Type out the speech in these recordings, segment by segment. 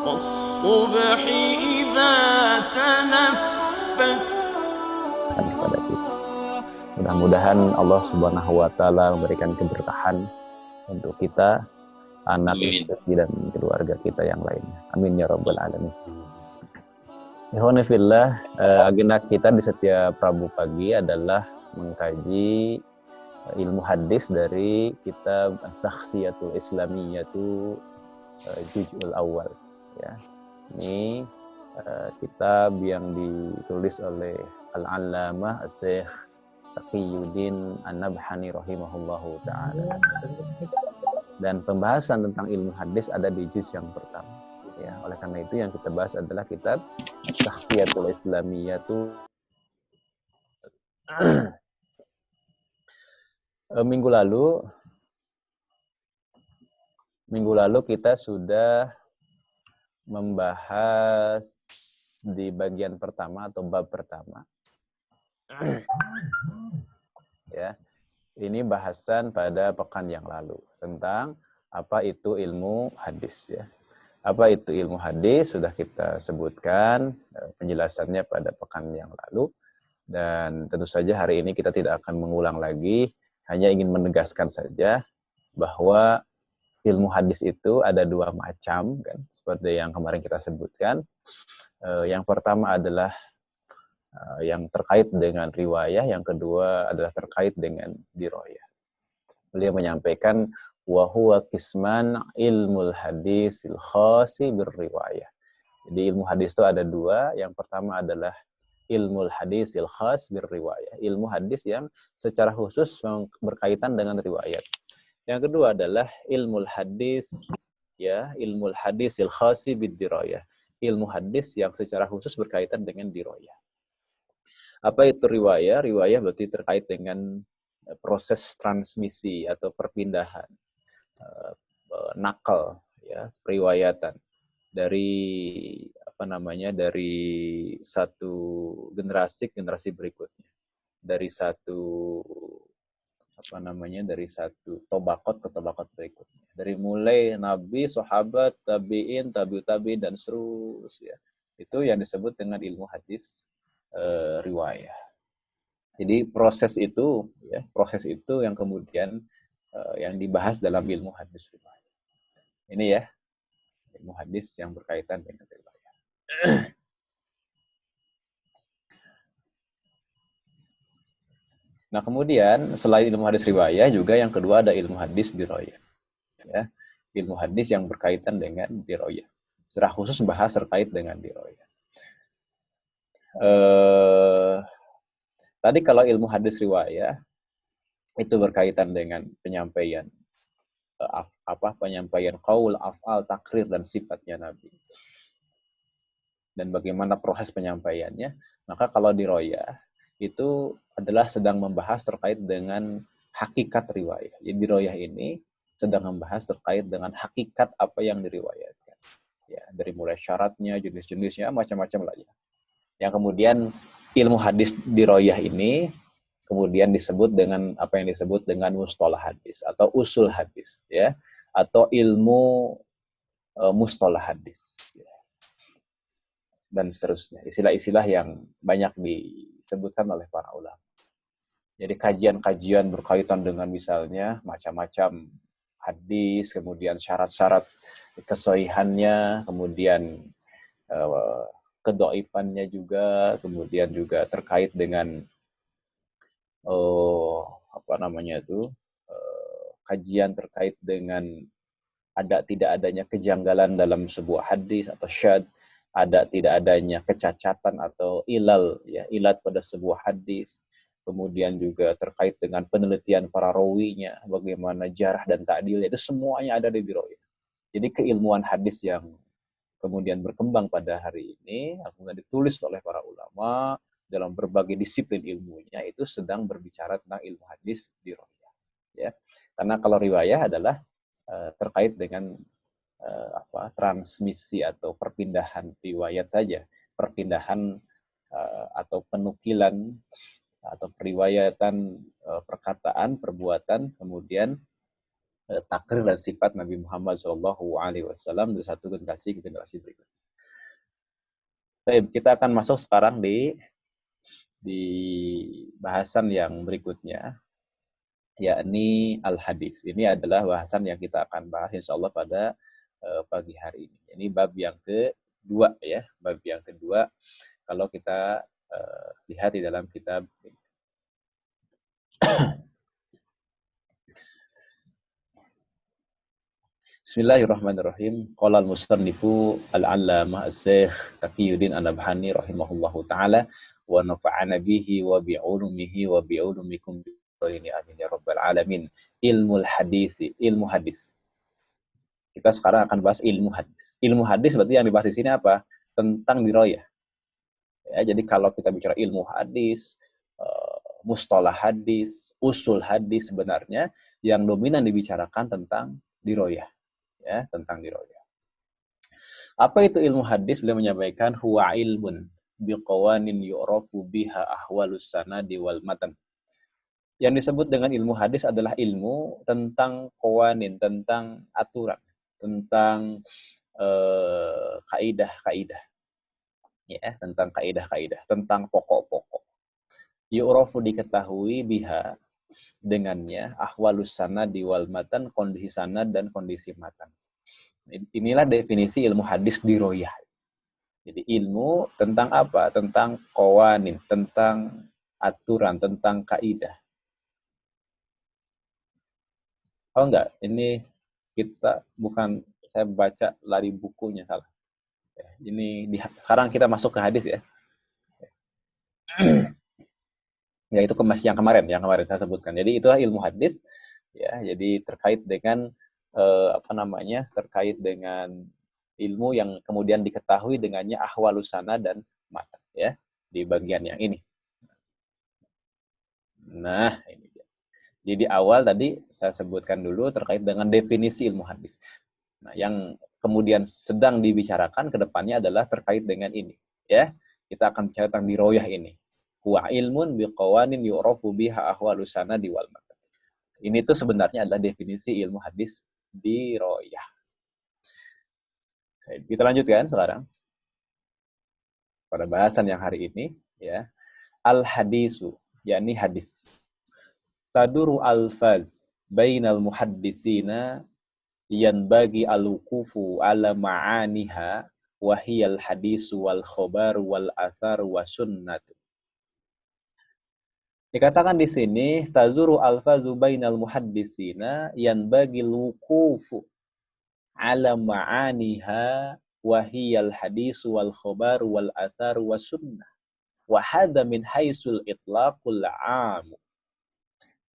والصبح إذا تنفس. Kepada kita. Mudah-mudahan Allah Subhanahu wa taala memberikan keberkahan untuk kita, anak, istri dan keluarga kita yang lainnya. Amin ya rabbal alamin. Ihwanifillah, agenda kita di setiap Rabu pagi adalah mengkaji ilmu hadis dari kitab As-Sakhsiyatul Islamiyatu Juz'ul Awal. Ya. Ini kitab yang ditulis oleh Al-Allamah As-Syekh Taqiyuddin An-Nabhani rahimahullahu ta'ala. Dan pembahasan tentang ilmu hadis ada di juz yang pertama. Ya, oleh karena itu yang kita bahas adalah kitab As-Sakhsiyatul Islamiyatu. Minggu lalu kita sudah membahas di bagian pertama atau bab pertama. Ya, ini bahasan pada pekan yang lalu tentang apa itu ilmu hadis ya. Apa itu ilmu hadis sudah kita sebutkan penjelasannya pada pekan yang lalu, dan tentu saja hari ini kita tidak akan mengulang lagi, hanya ingin menegaskan saja bahwa ilmu hadis itu ada dua macam kan, seperti yang kemarin kita sebutkan. Yang pertama adalah yang terkait dengan riwayah, yang kedua adalah terkait dengan dirayah. Beliau menyampaikan wa huwa qisman ilmul hadisil khasi birriwayah. Jadi ilmu hadis itu ada dua. Yang pertama adalah ilmul hadisil khas birriwayah, ilmu hadis yang secara khusus berkaitan dengan riwayat. Yang kedua adalah ilmul hadis ya, ilmul hadisil khasi bidirayah, ilmu hadis yang secara khusus berkaitan dengan dirayah. Apa itu riwayah? Riwayah berarti terkait dengan proses transmisi atau perpindahan, nakal ya, periwayatan dari dari satu generasi ke generasi berikutnya, dari satu dari satu tobakot ke tobakot berikutnya, dari mulai nabi, sahabat, tabiin, tabiut tabiin dan seterusnya. Itu yang disebut dengan ilmu hadis riwayah. Jadi proses itu yang kemudian yang dibahas dalam ilmu hadis riwayah. Ini ya, ilmu hadis yang berkaitan dengan riwayah. Nah, kemudian selain ilmu hadis riwayah juga yang kedua ada ilmu hadis dirayah. Ya, ilmu hadis yang berkaitan dengan dirayah. Secara khusus bahas terkait dengan dirayah. Tadi kalau ilmu hadis riwayah itu berkaitan dengan penyampaian penyampaian qaul, af'al, takrir dan sifatnya Nabi. Dan bagaimana proses penyampaiannya. Maka kalau dirayah itu adalah sedang membahas terkait dengan hakikat riwayah. Jadi dirayah ini sedang membahas terkait dengan hakikat apa yang diriwayatkan. Ya, dari mulai syaratnya, jenis-jenisnya, macam-macam lah ya. Yang kemudian ilmu hadis dirayah ini kemudian disebut dengan apa yang disebut dengan mustalah hadis atau usul hadis ya, atau ilmu mustalah hadis ya, dan seterusnya, istilah-istilah yang banyak disebutkan oleh para ulama. Jadi kajian-kajian berkaitan dengan misalnya macam-macam hadis, kemudian syarat-syarat kesohihannya, kemudian kedoifannya juga, kemudian juga terkait dengan kajian terkait dengan ada tidak adanya kejanggalan dalam sebuah hadis atau syadz, ada tidak adanya kecacatan atau ilal ya, ilat pada sebuah hadis. Kemudian juga terkait dengan penelitian para rawinya, bagaimana jarh dan ta'dil, itu semuanya ada di dirayah. Jadi keilmuan hadis yang kemudian berkembang pada hari ini, kemudian ditulis oleh para ulama dalam berbagai disiplin ilmunya, itu sedang berbicara tentang ilmu hadis dirayah. Ya, karena kalau riwayah adalah terkait dengan transmisi atau perpindahan riwayat saja, perpindahan atau penukilan atau periwayatan perkataan, perbuatan, kemudian takrir dan sifat Nabi Muhammad SAW dari satu generasi ke generasi berikutnya. Baik, kita akan masuk sekarang di bahasan yang berikutnya, yakni al-hadis. Ini adalah bahasan yang kita akan bahas insya Allah pada pagi hari ini. Ini bab yang kedua ya, bab yang kedua kalau kita lihat di dalam kitab. Bismillahirrahmanirrahim. Qala al-musannifu al-allamah as-syekh Taqiyuddin An-Nabhani rahimahullahu taala wa nafa'ana bihi wa bi'ulumihi wa bi'ulumikum ini amin ya rabbal alamin. Ilmu hadis. Kita sekarang akan bahas ilmu hadis. Ilmu hadis berarti yang dibahas di sini apa? Tentang diroyah. Ya, jadi kalau kita bicara ilmu hadis, mustalah hadis, usul hadis, sebenarnya yang dominan dibicarakan tentang diroyah. Ya, tentang diroyah. Apa itu ilmu hadis? Beliau menyampaikan huwa ilmun biqawanin yu'rafu biha ahwalus sanadi wal matan. Yang disebut dengan ilmu hadis adalah ilmu tentang qawanin, tentang aturan, tentang kaidah-kaidah. Ya, tentang kaidah-kaidah, tentang pokok-pokok. Yu'rafu diketahui biha dengannya ahwalus sanadi wal matan, kondisi sanad dan kondisi matan. Inilah definisi ilmu hadis diroyah. Jadi ilmu tentang apa? Tentang qawanin, tentang aturan, tentang kaidah. Oh enggak, ini kita bukan, saya baca lari bukunya salah. Ini sekarang kita masuk ke hadis ya. Ya itu yang kemarin saya sebutkan. Jadi itulah ilmu hadis ya. Jadi terkait dengan terkait dengan ilmu yang kemudian diketahui dengannya ahwalus sanad dan matan ya di bagian yang ini. Nah, ini dia. Jadi di awal tadi saya sebutkan dulu terkait dengan definisi ilmu hadis. Nah, yang kemudian sedang dibicarakan ke depannya adalah terkait dengan ini ya. Kita akan bicara tentang diroyah ini. Huwa ilmun biqawanin yu'rafu biha ahwalus sanadi wal matan. Ini tuh sebenarnya adalah definisi ilmu hadis diroyah. Kita lanjutkan sekarang pada bahasan yang hari ini ya. Al-hadisu, yakni hadis. Taduru al-faz bainal muhaddisina yanbagi al-wuqufu ala ma'aniha wa hiyal hadisu wal khobar wal athar wa sunnatu. Dikatakan di sini tazuru alfazu bainal muhaddisina yanbaghi al-wuqufu ala ma'aniha wa hiyal hadisu wal khabar wal athar wa sunnah wa hadha min haisul itlaqul 'am.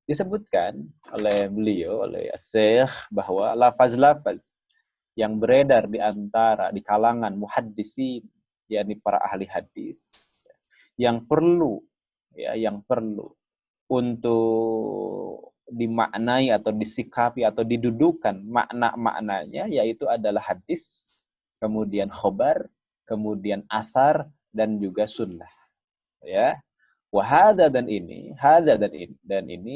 Disebutkan oleh beliau, oleh Syekh, bahwa lafaz-lafaz yang beredar di kalangan muhaddisin, yakni para ahli hadis, yang perlu untuk dimaknai atau disikapi atau didudukan makna-maknanya, yaitu adalah hadis, kemudian khobar, kemudian athar, dan juga sunnah. Ya, wahada dan ini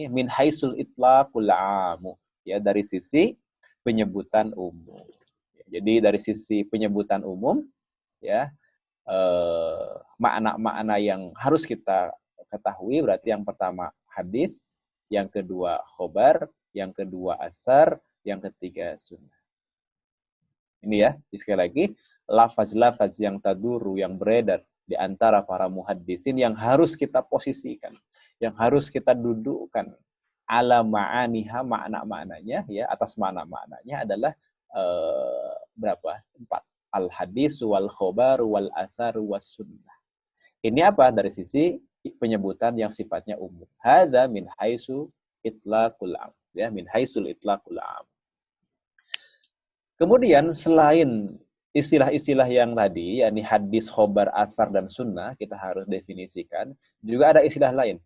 min haisul itlaqul amu, ya, dari sisi penyebutan umum. Jadi dari sisi penyebutan umum, ya, makna-makna yang harus kita ketahui berarti yang pertama hadis, yang kedua khobar, yang kedua asar, yang ketiga sunnah. Ini ya, sekali lagi, lafaz-lafaz yang taduru, yang beredar di antara para muhaddisin yang harus kita posisikan, yang harus kita dudukkan ala ma'aniha, makna-maknanya, ya, atas makna-maknanya adalah berapa? 4. Al-hadis wal khobar wal athar was sunnah. Ini apa? Dari sisi penyebutan yang sifatnya umum. Hadza min haisu itlaqul am, ya, min haisul itlaqul am. Kemudian selain istilah-istilah yang tadi, yakni hadis, khobar, athar, dan sunnah, kita harus definisikan, juga ada istilah lain,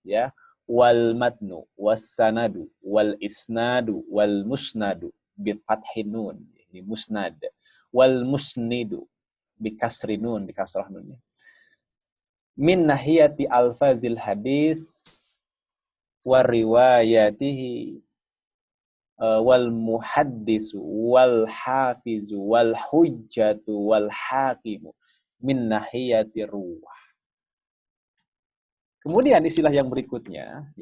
ya, wal matnu, was sanadu, wal isnadu, wal musnadu, bi fathin nun, ini musnad, wal musnidu, bi kasri nun, bi kasrah nun. Min nahiyati alfazil hadis wa riwayatihi wal muhaddisu wal hafizu wal hujjatu wal hakimu min nahiyati ruwah. Kemudian istilah yang berikutnya,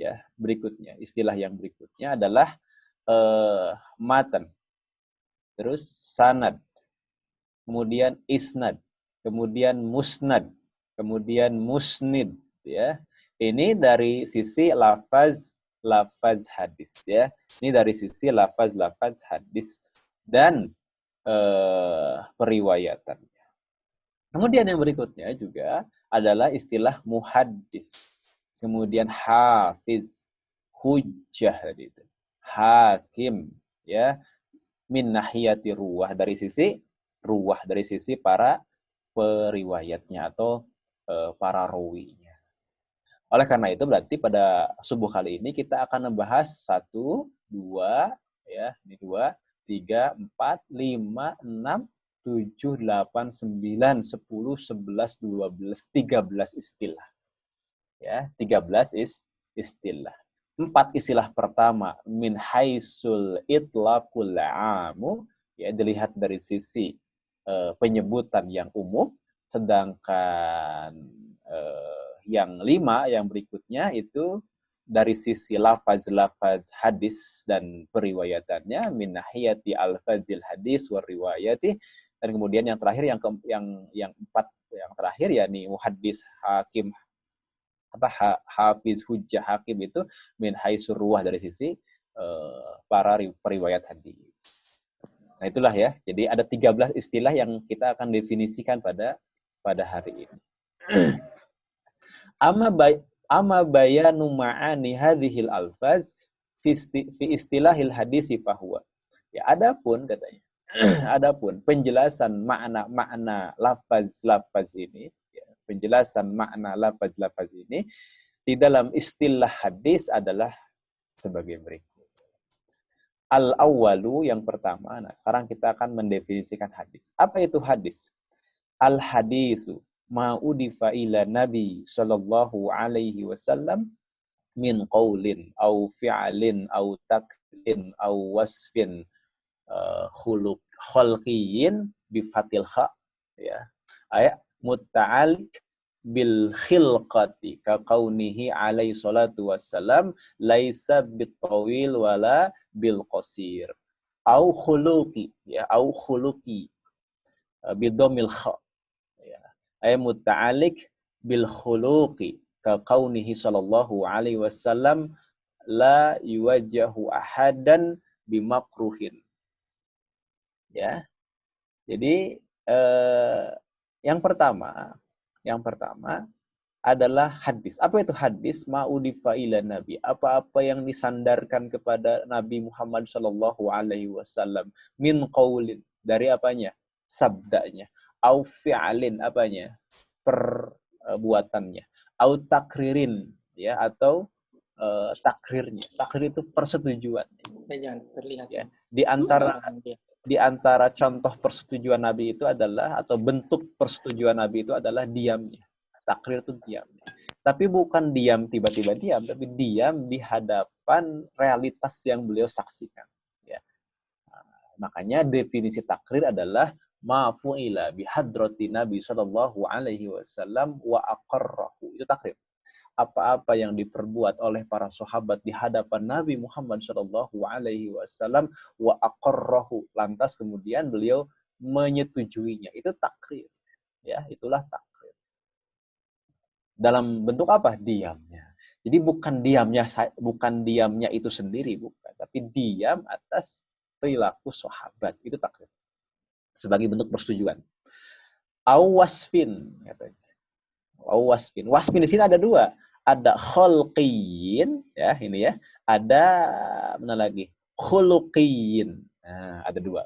istilah yang berikutnya adalah matan, terus sanad, kemudian isnad, kemudian musnad, kemudian musnid, ya. Ini dari sisi lafaz hadis, ya. Ini dari sisi lafaz hadis dan periwayatan. Kemudian yang berikutnya juga adalah istilah muhaddis, kemudian hafiz, hujjah, hakim, ya, min nahiyati ruwah, dari sisi ruwah, dari sisi para periwayatnya atau para rawinya. Oleh karena itu berarti pada subuh kali ini kita akan membahas 1, 2, ya, ini 2, 3, 4, 5, 6, 7, 8, 9, 10, 11, 12, 13 istilah. Ya, 13 istilah. 4 istilah pertama min haisul itlaqul amu, ya, dilihat dari sisi penyebutan yang umum, sedangkan yang 5 yang berikutnya itu dari sisi lafaz hadis dan periwayatannya min nahiyati al-fazil hadis wa riwayati. Dan kemudian yang terakhir yang 4 yang terakhir yakni muhaddis, hakim, hafiz, hujjah, hakim itu min haisur ruwah, dari sisi para periwayat hadis. Nah, itulah ya. Jadi ada 13 istilah yang kita akan definisikan pada hari ini. Amma bayanu ma'ani hadhil alfaz fi istilahil hadisi fahuwa. Ya, adapun katanya. Adapun penjelasan makna lafaz ini, ya, penjelasan makna lafaz ini di dalam istilah hadis adalah sebagai berikut. Al-awwalu, yang pertama. Nah, sekarang kita akan mendefinisikan hadis. Apa itu hadis? Al-hadisu ma'udifa ila Nabi sallallahu alaihi wasallam min qaulin au fi'alin au taklin au wasfin khalqiyin bi fatil kha, ya, ayat mutta'alliq bil khilqati ka qaunihi alaihi salatu wassalam laisa bit tawil wala bil qasir au khuluqi, ya, au khuluqi bidomil kha, ya, ayat mutta'alliq bil khuluqi ka qaunihi sallallahu alaihi wasallam la yuwajjahu ahadan bimakruhin. Ya, jadi yang pertama adalah hadis. Apa itu hadis? Ma'udifa ila Nabi. Apa-apa yang disandarkan kepada Nabi Muhammad Shallallahu Alaihi Wasallam. Min qaulin, dari apanya? Sabdanya. Au fi'alin, apanya? Perbuatannya. Au takririn, ya, atau takrirnya. Takrir itu persetujuan. Jangan terlihat. Ya, di antara contoh persetujuan Nabi itu adalah, atau bentuk persetujuan Nabi itu adalah diamnya. Takrir itu diamnya. Tapi bukan diam tiba-tiba diam, tapi diam di hadapan realitas yang beliau saksikan. Ya. Makanya definisi takrir adalah ma'fu'ila bihadrati Nabi sallallahu alaihi wasallam wa aqarrahu. Itu takrir. Apa-apa yang diperbuat oleh para sahabat di hadapan Nabi Muhammad Shallallahu Alaihi Wasallam wa aqarrahu, lantas kemudian beliau menyetujuinya, itu takrir, ya, itulah takrir. Dalam bentuk apa? Diamnya. Jadi bukan diamnya itu sendiri, bukan, tapi diam atas perilaku sahabat, itu takrir sebagai bentuk persetujuan. Awasfin, katanya. Wasfin. Wasfin di sini ada 2. Ada khalqiyin, ya, ini ya. Ada mana lagi? Khuluqiyin. Nah, ada 2.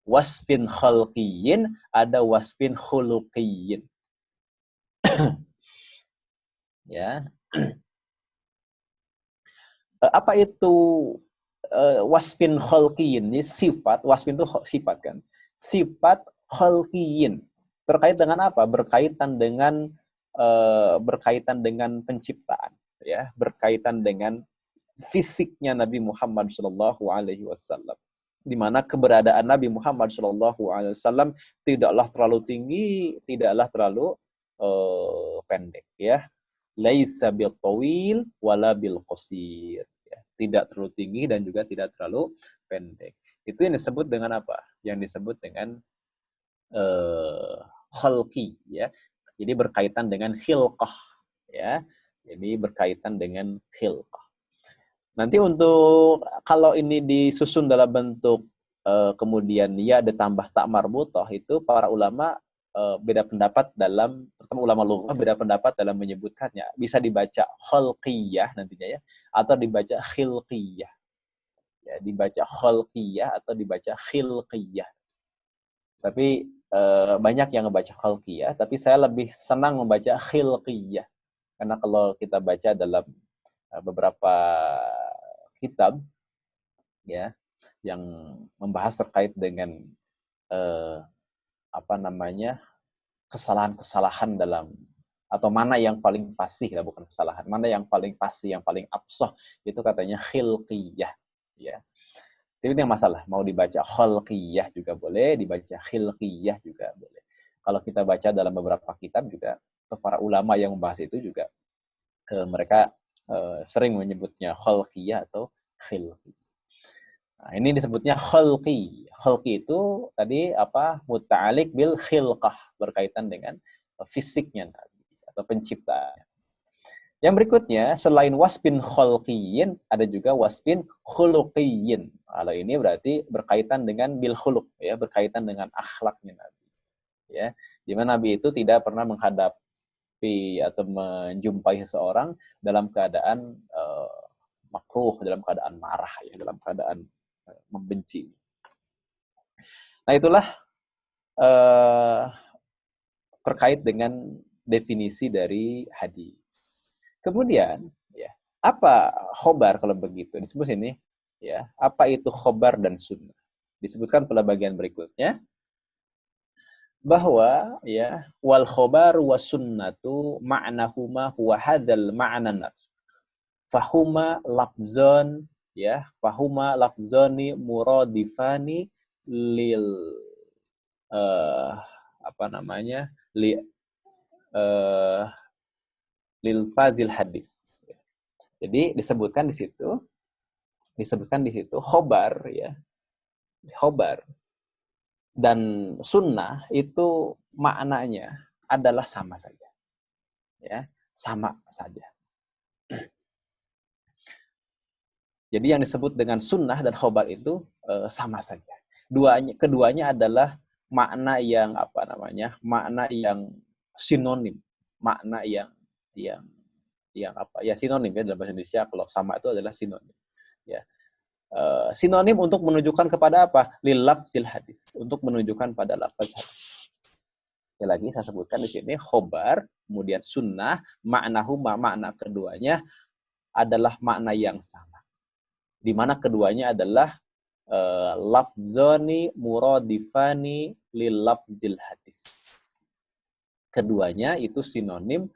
Wasfin khalqiyin, ada wasfin khuluqiyin. Ya. Apa itu wasfin khalqiyin? Ini sifat, wasfin itu sifat kan. Sifat khalqiyin. Terkait dengan apa? Berkaitan dengan penciptaan, ya, berkaitan dengan fisiknya Nabi Muhammad Shallallahu Alaihi Wasallam, di mana keberadaan Nabi Muhammad Shallallahu Alaihi Wasallam tidaklah terlalu tinggi, tidaklah terlalu pendek, ya. Laisa bil tawil wala bil qasir, ya. Tidak terlalu tinggi dan juga tidak terlalu pendek. Itu yang disebut dengan apa? Yang disebut dengan khalqi, ya. Jadi berkaitan dengan khilqah, ya. Jadi berkaitan dengan khilqah. Nanti untuk kalau ini disusun dalam bentuk kemudian ya ditambah tak marbutah, itu para ulama beda pendapat dalam, pertama ulama lughah beda pendapat dalam menyebutkannya. Bisa dibaca khalqiyah nantinya, ya, atau dibaca khilqiyah. Ya, dibaca khalqiyah atau dibaca khilqiyah. Tapi banyak yang membaca khalqiyah, tapi saya lebih senang membaca khilqiyah. Karena kalau kita baca dalam beberapa kitab, ya, yang membahas terkait dengan kesalahan-kesalahan dalam, atau mana yang paling fasih, lah, bukan kesalahan, mana yang paling fasih, yang paling absah, itu katanya khilqiyah, ya. Itu yang masalah, mau dibaca khalqiyah juga boleh, dibaca khilqiyah juga boleh. Kalau kita baca dalam beberapa kitab juga, para ulama yang membahas itu juga mereka sering menyebutnya khalqiyah atau khilqiyah. Nah, ini disebutnya khalqi. Khalqi itu tadi apa? Muta'alik bil khilqah, berkaitan dengan fisiknya Nabi atau penciptaan. Yang berikutnya, selain wasfin khalqiyin, ada juga wasfin khuluqiyin. Kalau ini berarti berkaitan dengan bil khuluq, ya, berkaitan dengan akhlaknya Nabi. Ya, di mana Nabi itu tidak pernah menghadapi atau menjumpai seseorang dalam keadaan makruh, dalam keadaan marah, ya, dalam keadaan membenci. Nah, itulah terkait dengan definisi dari hadis. Kemudian, ya, apa khobar kalau begitu? Disebut sini, ya, apa itu khobar dan sunnah? Disebutkan pada bagian berikutnya bahwa, ya, wal khobar was sunnatu ma'nahuma huwa hadzal ma'na nafs. Fahuma lafzon, ya, fahuma lafzoni muradifani lil lil fazil hadis. Jadi disebutkan di situ khobar, ya, khobar dan sunnah itu maknanya adalah sama saja, ya, sama saja. Jadi yang disebut dengan sunnah dan khobar itu sama saja. Keduanya adalah makna yang makna yang sinonim, makna yang sinonim, ya, dalam bahasa Indonesia. Kalau sama itu adalah sinonim, ya. Sinonim untuk menunjukkan kepada apa? Lil lafzil hadis, untuk menunjukkan pada lafaz hadis. Sekali lagi saya sebutkan di sini khobar, kemudian sunnah, makna keduanya adalah makna yang sama, di mana keduanya adalah lafzoni muradifani lil lafzil hadis. Keduanya itu sinonim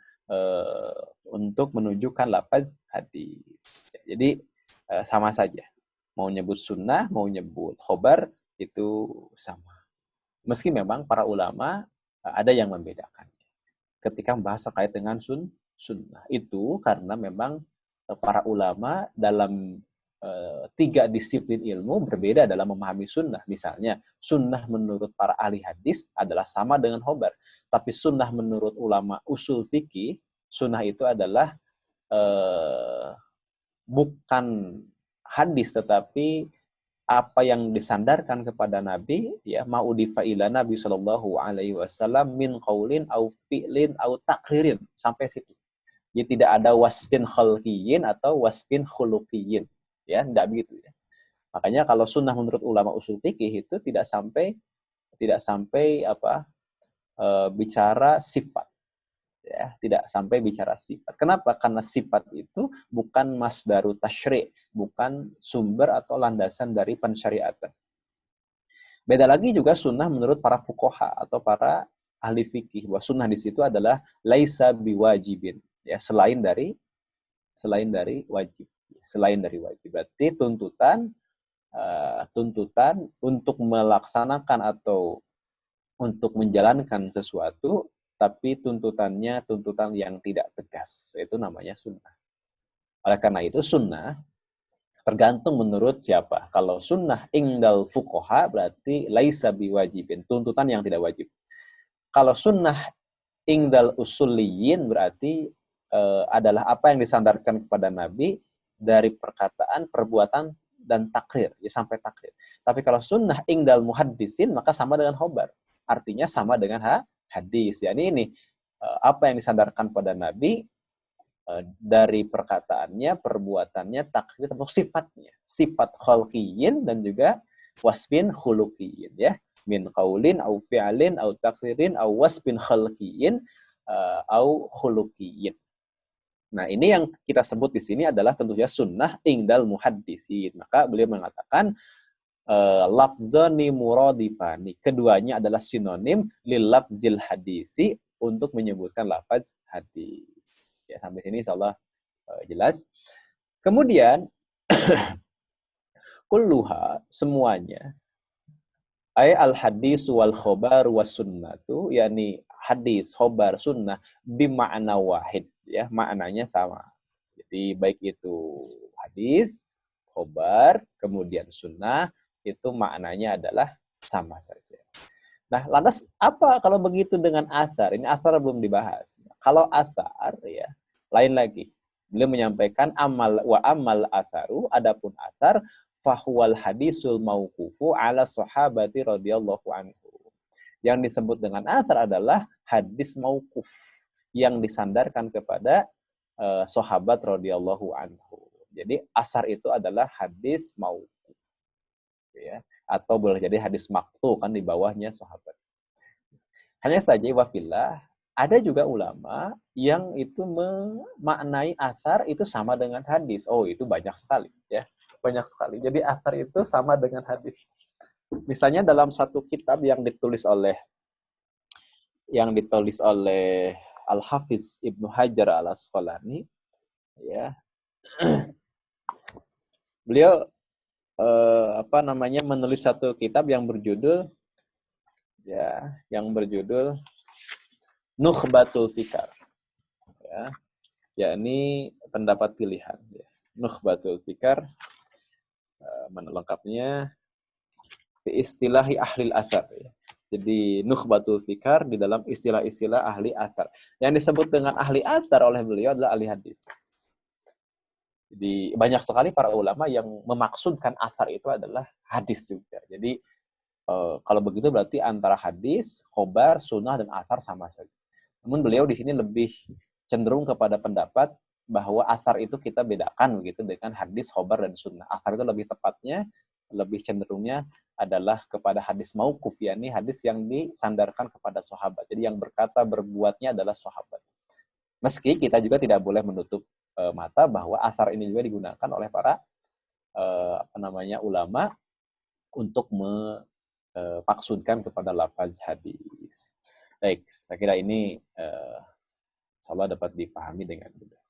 untuk menunjukkan lafaz hadis. Jadi sama saja. Mau nyebut sunnah, mau nyebut khobar, itu sama. Meski memang para ulama ada yang membedakan ketika membahas terkait dengan sunnah. Itu karena memang para ulama dalam 3 disiplin ilmu berbeda dalam memahami sunnah. Misalnya, sunnah menurut para ahli hadis adalah sama dengan khobar. Tapi sunnah menurut ulama usul fikih, sunnah itu adalah bukan hadis, tetapi apa yang disandarkan kepada Nabi, ya, ma'udifa ila Nabi sallallahu alaihi wasallam min qaulin au fi'lin au takririn, sampai situ. Jadi tidak ada wasfin khalqiyin atau wasfin khuluqiyin, ya, tidak begitu, ya. Makanya kalau sunnah menurut ulama usul fikih itu tidak sampai bicara sifat, ya, tidak sampai bicara sifat. Kenapa? Karena sifat itu bukan masdaru tasyri', bukan sumber atau landasan dari pensyariatan. Beda lagi juga sunnah menurut para fuqaha atau para ahli fikih, bahwa sunnah di situ adalah laisa biwajibin, ya, selain dari wajib. selain dari wajib. Berarti tuntutan untuk melaksanakan atau untuk menjalankan sesuatu, tapi tuntutannya tuntutan yang tidak tegas. Itu namanya sunnah. Oleh karena itu sunnah tergantung menurut siapa. Kalau sunnah ingdal fuqaha berarti laisa biwajibin, tuntutan yang tidak wajib. Kalau sunnah ingdal usuliyin berarti adalah apa yang disandarkan kepada Nabi dari perkataan, perbuatan, dan takrir, ya sampai takrir. Tapi kalau sunnah ingdal muhaddisin maka sama dengan khobar. Artinya sama dengan hadis. Ya ini apa yang disandarkan pada Nabi dari perkataannya, perbuatannya, takrir, atau sifatnya. Sifat khalqiyin dan juga wasfin khuluqiyin, ya. Min qaulin au fi'alin au takririn au wasfin khalqiyin au khuluqiyin. Nah, ini yang kita sebut di sini adalah tentunya sunnah ingdal muhaddisin. Maka beliau mengatakan lafzani muradifani. Keduanya adalah sinonim lil lafzil hadisi untuk menyebutkan lafaz hadis. Ya, sampai sini insyaallah jelas. Kemudian kulluha semuanya ay al hadis wal khobar was sunnatu, yakni hadis, khobar, sunnah bima'na wahid, ya, maknanya sama. Jadi baik itu hadis, khobar, kemudian sunnah, itu maknanya adalah sama saja. Nah, lantas apa kalau begitu dengan athar? Ini athar belum dibahas. Kalau athar, ya, lain lagi. Beliau menyampaikan amal wa amal atharu, adapun athar fahuwal hadisul mauqufu ala sahabati radhiyallahu anhu. Yang disebut dengan athar adalah hadis mauquf yang disandarkan kepada sahabat radhiyallahu anhu. Jadi asar itu adalah hadis mauquf, ya, atau boleh jadi hadis maqtu, kan di bawahnya sahabat. Hanya saja wafillah ada juga ulama yang itu memaknai athar itu sama dengan hadis. Oh, itu banyak sekali, ya. Banyak sekali. Jadi athar itu sama dengan hadis. Misalnya dalam satu kitab yang ditulis oleh Al-Hafiz Ibnu Hajar Al-Asqalani, ya. Beliau menulis satu kitab yang berjudul Nukhbatul Fikar, ya, yakni pendapat pilihan, ya. Nukhbatul Fikar, mana lengkapnya, istilahi ahli athar, ya. Jadi Nukhbatul Fikar di dalam istilah-istilah ahli athar. Yang disebut dengan ahli athar oleh beliau adalah ahli hadis. Jadi banyak sekali para ulama yang memaksudkan athar itu adalah hadis juga. Jadi kalau begitu berarti antara hadis, khobar, sunnah, dan athar sama saja. Namun beliau di sini lebih cenderung kepada pendapat bahwa athar itu kita bedakan begitu dengan hadis, khobar, dan sunnah. Athar itu lebih tepatnya, lebih cenderungnya adalah kepada hadis mauquf, yakni hadis yang disandarkan kepada sahabat. Jadi yang berkata berbuatnya adalah sahabat. Meski kita juga tidak boleh menutup mata bahwa athar ini juga digunakan oleh para ulama untuk maksudkan kepada lafaz hadis. Baik, saya kira ini insyaallah dapat dipahami dengan mudah.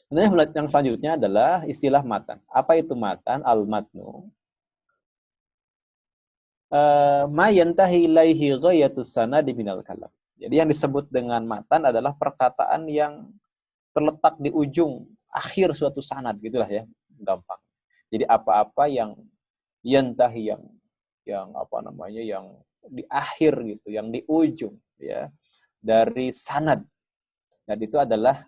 Kemudian yang selanjutnya adalah istilah matan. Apa itu matan? Al-matnu ma yantahi ilaihi ghayatus sanadi minal kalam. Jadi yang disebut dengan matan adalah perkataan yang terletak di ujung akhir suatu sanad, gitulah, ya, gampang. Jadi apa-apa yang yantahi, yang di akhir gitu, yang di ujung, ya, dari sanad. Dan itu adalah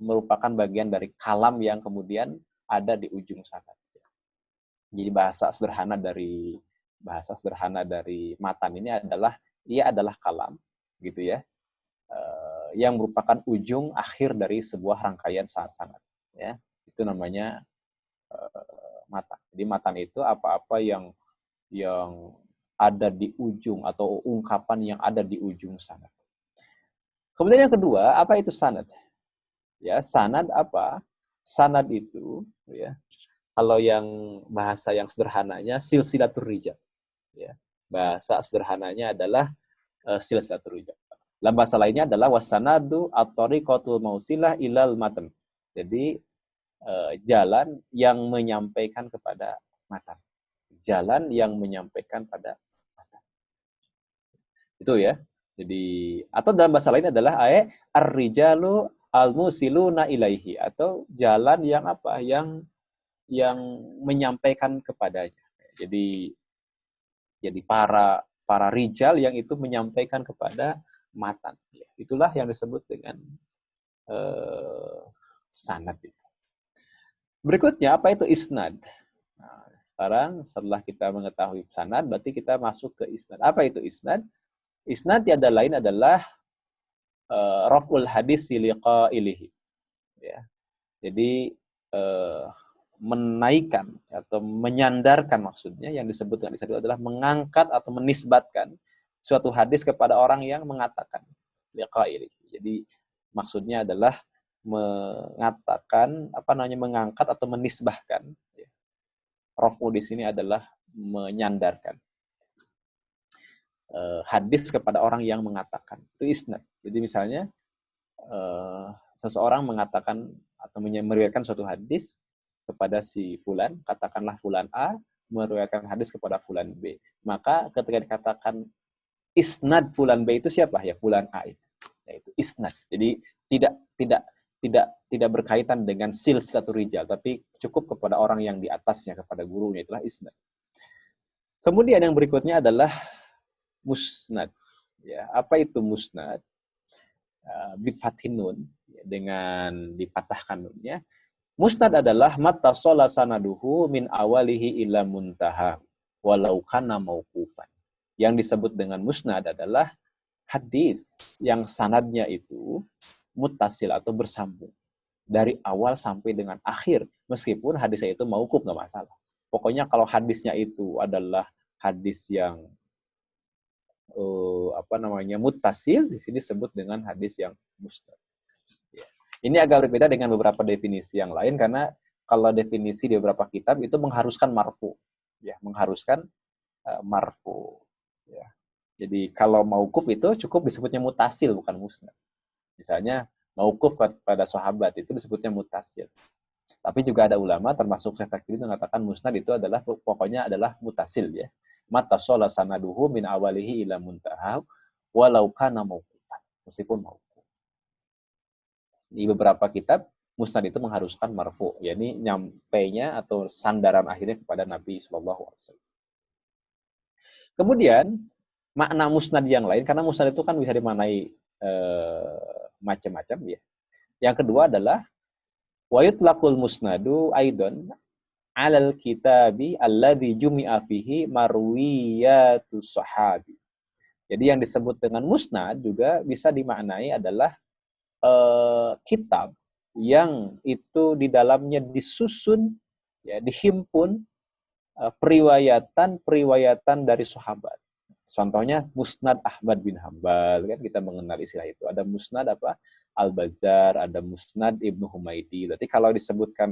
merupakan bagian dari kalam yang kemudian ada di ujung sanad. Jadi bahasa sederhana dari matan ini adalah kalam, gitu, ya, yang merupakan ujung akhir dari sebuah rangkaian sanad, ya. Itu namanya matan. Jadi matan itu apa-apa yang ada di ujung, atau ungkapan yang ada di ujung sanad. Kemudian yang kedua, apa itu sanad? Ya, sanad apa? Sanad itu, ya, kalau yang bahasa yang sederhananya silsilatur rijal, ya. Bahasa sederhananya adalah silsilatur rijal. Dalam bahasa lainnya adalah wasanadu at-tariqatul mausilah ilal matan. Jadi jalan yang menyampaikan kepada matan. Jalan yang menyampaikan pada matan. Itu ya. Jadi atau dalam bahasa lain adalah ar-rijalu al-musiluna ilaihi, atau jalan yang apa? Yang menyampaikan kepadanya. Jadi para rijal yang itu menyampaikan kepada matan. Itulah yang disebut dengan sanad itu. Berikutnya apa itu isnad? Nah, sekarang setelah kita mengetahui sanad, berarti kita masuk ke isnad. Apa itu isnad? Isnad tiada lain adalah raf'ul hadis siliqa ilihi. Ya. Jadi menaikkan atau menyandarkan, maksudnya yang disebut dengan isnad adalah mengangkat atau menisbatkan suatu hadis kepada orang yang mengatakan liqa ilihi. Jadi maksudnya adalah mengatakan mengangkat atau menisbahkan. Raf'u di sini adalah menyandarkan hadis kepada orang yang mengatakan. Itu isnad. Jadi misalnya seseorang mengatakan atau meriwayatkan suatu hadis kepada si fulan, katakanlah fulan A meriwayatkan hadis kepada fulan B. Maka ketika dikatakan isnad fulan B itu siapa? Ya fulan A itu. Yaitu isnad. Jadi tidak berkaitan dengan silsilatul rijal, tapi cukup kepada orang yang di atasnya, kepada gurunya, itulah isnad. Kemudian yang berikutnya adalah musnad. Ya, apa itu musnad? Bifathin nun, dengan dipatahkan nunnya. Musnad adalah mattasola sanaduhu min awalihi ila muntaha walau kana mauqufan. Yang disebut dengan musnad adalah hadis yang sanadnya itu muttasil atau bersambung dari awal sampai dengan akhir, meskipun hadisnya itu mauquf nggak masalah. Pokoknya kalau hadisnya itu adalah hadis yang muttasil, di sini disebut dengan hadis yang musnad. Ya. Ini agak berbeda dengan beberapa definisi yang lain, karena kalau definisi di beberapa kitab itu mengharuskan marfu, ya, mengharuskan marfu. Ya. Jadi kalau mauquf itu cukup disebutnya muttasil, bukan musnad. Misalnya mauquf pada sahabat itu disebutnya muttasil. Tapi juga ada ulama termasuk Syekh Takfiri mengatakan musnad itu adalah pokoknya adalah muttasil, ya. Mattasola sanaduhu min awalihi ila muntaha walau kana mauqufan, meskipun mauquf. Di beberapa kitab musnad itu mengharuskan marfu, yakni nyampainya atau sandaran akhirnya kepada Nabi SAW. Kemudian makna musnad yang lain, karena musnad itu kan bisa dimaknai macam-macam, ya. Yang kedua adalah wa yutlaqul musnadu aidon alal kitabi alladzi jumi'a fihi marwiyatu sahabi. Jadi yang disebut dengan musnad juga bisa dimaknai adalah kitab yang itu di dalamnya disusun, ya, dihimpun periwayatan dari sahabat. Contohnya Musnad Ahmad bin Hambal, kan kita mengenal istilah itu. Ada Musnad Al-Bazzar, ada Musnad Ibnu Humaidi. Berarti kalau disebutkan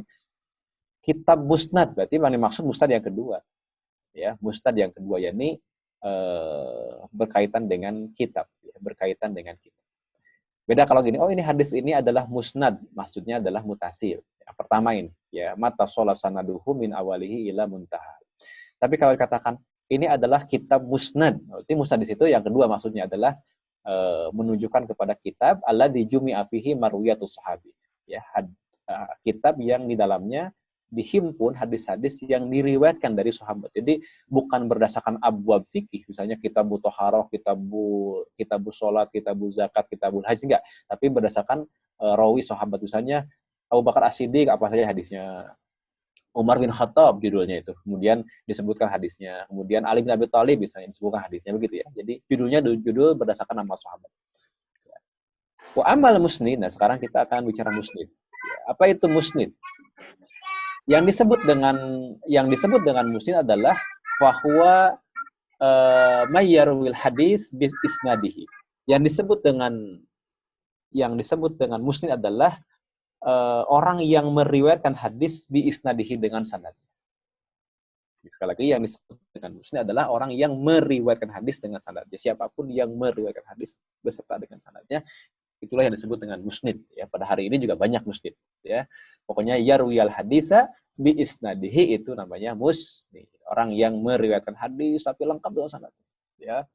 kitab Musnad, berarti mana maksud Musnad yang kedua. Ya, Musnad yang kedua, yakni berkaitan dengan kitab, ya, berkaitan dengan kitab. Beda kalau gini, ini hadis ini adalah musnad, maksudnya adalah mutasil. Yang pertama ini, ya, mattasola sanaduhu min awalihi ila muntaha. Tapi kalau dikatakan ini adalah kitab musnad, berarti musnad di situ yang kedua maksudnya adalah menunjukkan kepada kitab alladzi jumi'a fihi marwiyatus sahabi. Ya, kitab yang di dalamnya dihimpun hadis-hadis yang diriwayatkan dari sahabat. Jadi bukan berdasarkan abwab fikih, misalnya kitabu toharoh, kitabu sholat, kitabu zakat, kitabul haji, enggak. Tapi berdasarkan rawi sahabat, misalnya Abu Bakar As-Siddiq, apa saja hadisnya. Umar bin Khattab judulnya itu, kemudian disebutkan hadisnya. Kemudian Ali bin Abi Thalib misalnya disebutkan hadisnya, begitu ya. Jadi judul berdasarkan nama sahabat. Wa amal musnid. Nah, sekarang kita akan bicara musnid. Apa itu musnid? Yang disebut dengan musnid adalah bahwa mayyarwil hadis bis isnadihi. Yang disebut dengan musnid adalah orang yang meriwayatkan hadis bi isnadihi dengan sanadnya. Sekali lagi, yang disebut dengan musnid adalah orang yang meriwayatkan hadis dengan sanadnya. Siapapun yang meriwayatkan hadis beserta dengan sanadnya, Itulah yang disebut dengan musnid. Ya, pada hari ini juga banyak musnid. Ya, pokoknya yarwiyal hadisa bi isnadihi itu namanya musnid. Orang yang meriwayatkan hadis tapi lengkap dengan sanad. Ya,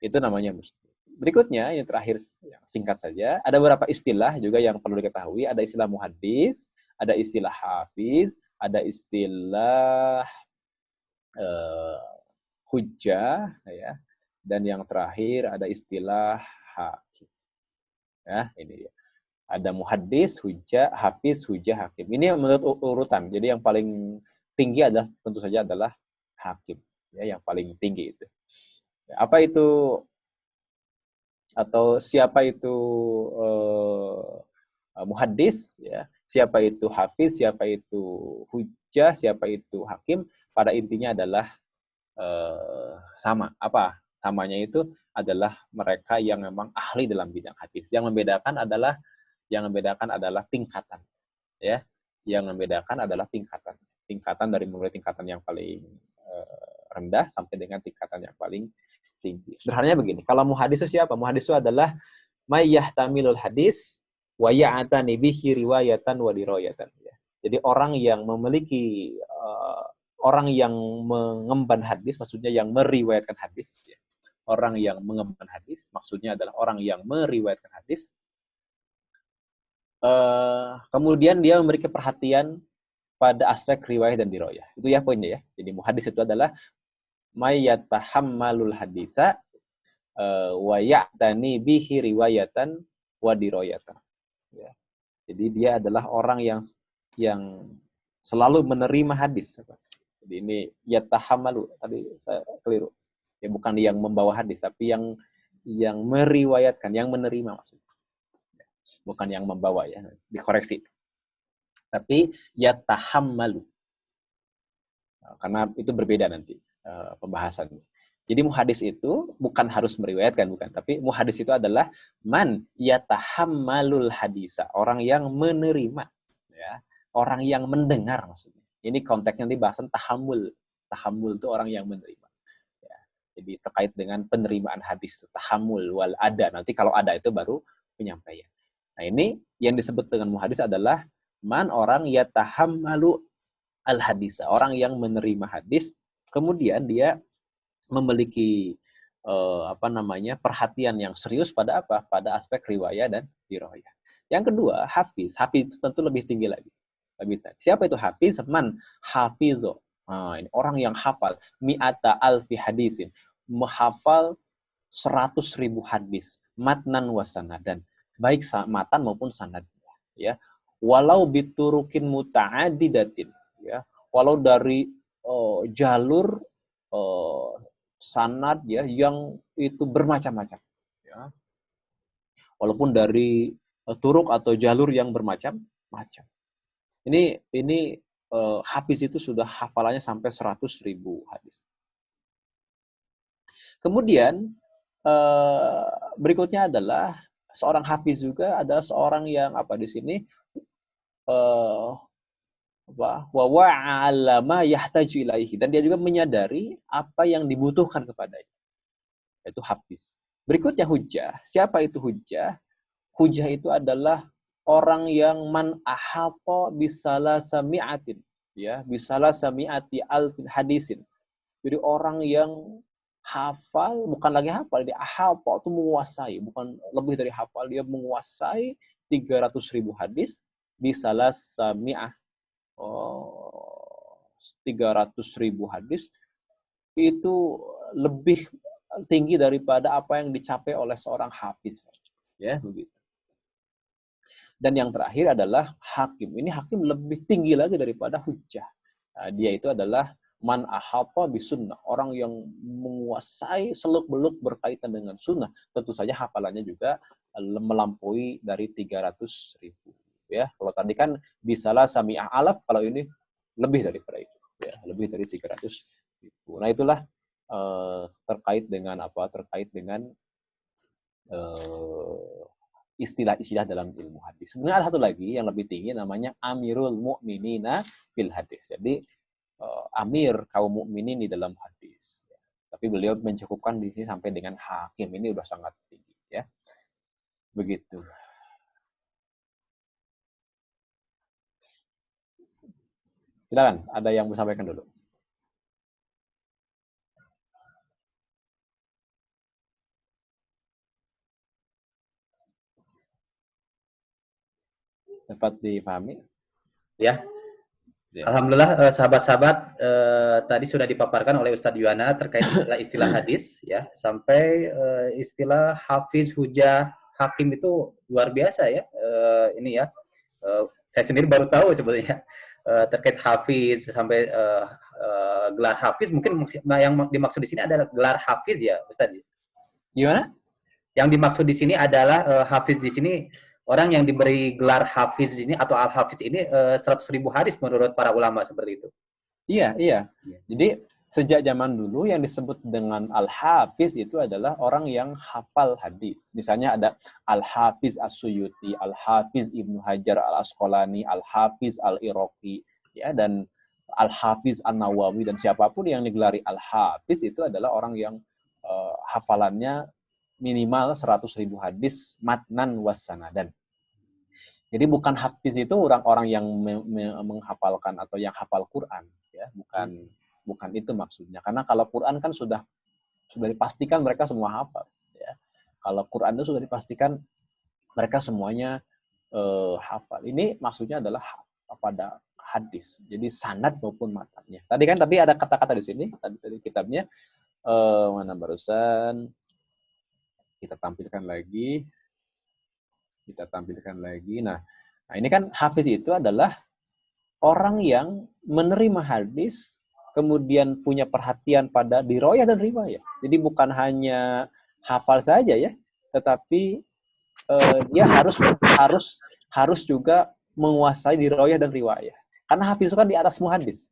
itu namanya musnid. Berikutnya yang terakhir yang singkat saja, ada beberapa istilah juga yang perlu diketahui. Ada istilah muhaddis, ada istilah hafiz, ada istilah hujjah, ya, dan yang terakhir ada istilah hakim. Ya, ini dia. Ada muhaddis, hujjah, hafiz, hujjah, hakim. Ini menurut urutan. Jadi yang paling tinggi adalah tentu saja adalah hakim. Ya, yang paling tinggi itu. Apa itu atau siapa itu muhaddis, ya, siapa itu hafiz, siapa itu hujjah, siapa itu hakim, pada intinya adalah sama. Apa? Samanya itu adalah mereka yang memang ahli dalam bidang hadis. Yang membedakan adalah tingkatan, ya. Yang membedakan adalah tingkatan. Tingkatan dari mulai tingkatan yang paling rendah sampai dengan tingkatan yang paling tinggi. Sederhananya begini, kalau muhadis itu siapa? Muhadis itu adalah may yahtamilul hadis wa ya'tani bihi riwayatan wa dirayatan. Jadi orang yang memiliki orang yang mengemban hadis, maksudnya yang meriwayatkan hadis. Ya. Orang yang mengemban hadis, maksudnya adalah orang yang meriwayatkan hadis. Kemudian dia memiliki perhatian pada aspek riwayat dan dirayah. Itu ya poinnya ya. Jadi muhadis itu adalah may yatahammalul hadisa wa ya'tani bihi riwayatan wa dirayatan. Ya. Jadi dia adalah orang yang selalu menerima hadis. Jadi ini yatahammalu, tadi saya keliru. Ya, bukan yang membawa hadis, tapi yang meriwayatkan, yang menerima maksudnya. Bukan yang membawa, ya, dikoreksi. Tapi yatahammalu. Karena itu berbeda nanti pembahasannya. Jadi muhadis itu bukan harus meriwayatkan, bukan. Tapi muhadis itu adalah man yatahammalul hadisa. Orang yang menerima. Ya. Orang yang mendengar maksudnya. Ini konteksnya nanti bahasan tahammul. Tahammul itu orang yang menerima. Ya. Jadi terkait dengan penerimaan hadis. Tahammul wal ada. Nanti kalau ada itu baru penyampaian. Nah ini yang disebut dengan muhadis adalah man orang yatahammalu al hadisa. Orang yang menerima hadis. Kemudian dia memiliki perhatian yang serius pada apa? Pada aspek riwayat dan dirayah. Yang kedua, hafiz. Hafiz itu tentu lebih tinggi lagi. Lebih tinggi. Siapa itu hafiz? Man hafizo. Nah, ini orang yang hafal mi'ata alfi hadisin. Menghafal 100.000 hadis. Matnan wa sanadan. Baik matan maupun sanad. Ya. Walau biturukin muta'adidatin. Ya. Walau dari jalur sanad ya yang itu bermacam-macam ya. Walaupun dari turuk atau jalur yang bermacam-macam. Ini hafiz itu sudah hafalannya sampai 100.000 hadis. Kemudian berikutnya adalah seorang hafiz juga ada seorang yang apa di sini wa wa'alama yahtaju ilaihi, dan dia juga menyadari apa yang dibutuhkan kepadanya. Itu hafiz. Berikutnya hujjah. Siapa itu hujjah? Hujjah itu adalah orang yang man ahata bisala sami'atin, ya, bisala sami'ati alfin hadisin. Jadi orang yang hafal, bukan lagi hafal, dia hafal itu menguasai, bukan lebih dari hafal, dia menguasai 300.000 hadis bisala sami'ah. 300.000 hadis itu lebih tinggi daripada apa yang dicapai oleh seorang hafiz, ya begitu. Dan yang terakhir adalah hakim. Ini hakim lebih tinggi lagi daripada hujjah. Nah, dia itu adalah man ahata bisunnah, orang yang menguasai seluk-beluk berkaitan dengan sunnah. Tentu saja hafalannya juga melampaui dari 300.000. Ya, kalau tadi kan bisalah sami'ah alaf, kalau ini lebih daripada itu, ya, lebih dari 300.000. Nah itulah terkait dengan apa? Terkait dengan istilah-istilah dalam ilmu hadis. Sebenarnya ada satu lagi yang lebih tinggi, namanya Amirul Mu'minina fil hadis. Jadi amir kaum mukminin di dalam hadis. Tapi beliau mencukupkan di sini sampai dengan hakim, ini udah sangat tinggi, ya. Begitu. Silakan, ada yang mau sampaikan dulu. Dapat dipahami? Ya, Ya. alhamdulillah sahabat-sahabat tadi sudah dipaparkan oleh Ustadz Yuwana terkait istilah-istilah hadis ya, sampai istilah hafiz, hujah, hakim itu luar biasa ya. Ini ya, saya sendiri baru tahu sebetulnya terkait hafiz sampai gelar hafiz. Mungkin yang dimaksud di sini adalah gelar hafiz ya, Ustadz. Gimana? Yang dimaksud di sini adalah hafiz di sini orang yang diberi gelar hafiz ini atau al hafiz ini 100.000 hadis menurut para ulama seperti itu. Iya, iya. Jadi sejak zaman dulu yang disebut dengan al-hafiz itu adalah orang yang hafal hadis. Misalnya ada al-hafiz as-Suyuti, al-hafiz Ibnu Hajar al-Asqalani, al-hafiz al-Iraqi, ya, dan al-hafiz an-Nawawi, dan siapapun yang digelari al-hafiz itu adalah orang yang hafalannya minimal 100.000 hadis matnan wassanadan. Jadi bukan hafiz itu orang-orang yang menghafalkan atau yang hafal Quran, ya, bukan itu maksudnya. Karena kalau Quran kan sudah dipastikan mereka semua hafal, ya. Kalau Quran itu sudah dipastikan mereka semuanya hafal. Ini maksudnya adalah pada hadis. Jadi sanad maupun matanya. Tapi ada kata-kata di sini tadi kitabnya mana barusan kita tampilkan lagi. Nah, ini kan hafiz itu adalah orang yang menerima hadis, kemudian punya perhatian pada diroyah dan riwayah. Jadi bukan hanya hafal saja ya, tetapi dia harus juga menguasai diroyah dan riwayah. Karena hafiz itu kan di atas muhadis.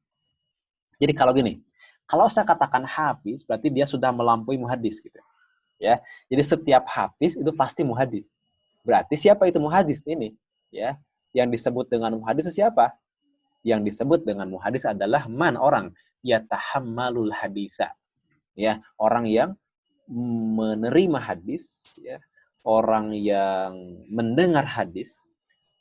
Jadi kalau saya katakan hafiz, berarti dia sudah melampaui muhadis gitu. Ya, jadi setiap hafiz itu pasti muhadis. Berarti siapa itu muhadis ini? Ya, yang disebut dengan muhadis itu siapa? Yang disebut dengan muhadis adalah orang yatahammalul hadisa. Ya, orang yang menerima hadis, ya, orang yang mendengar hadis,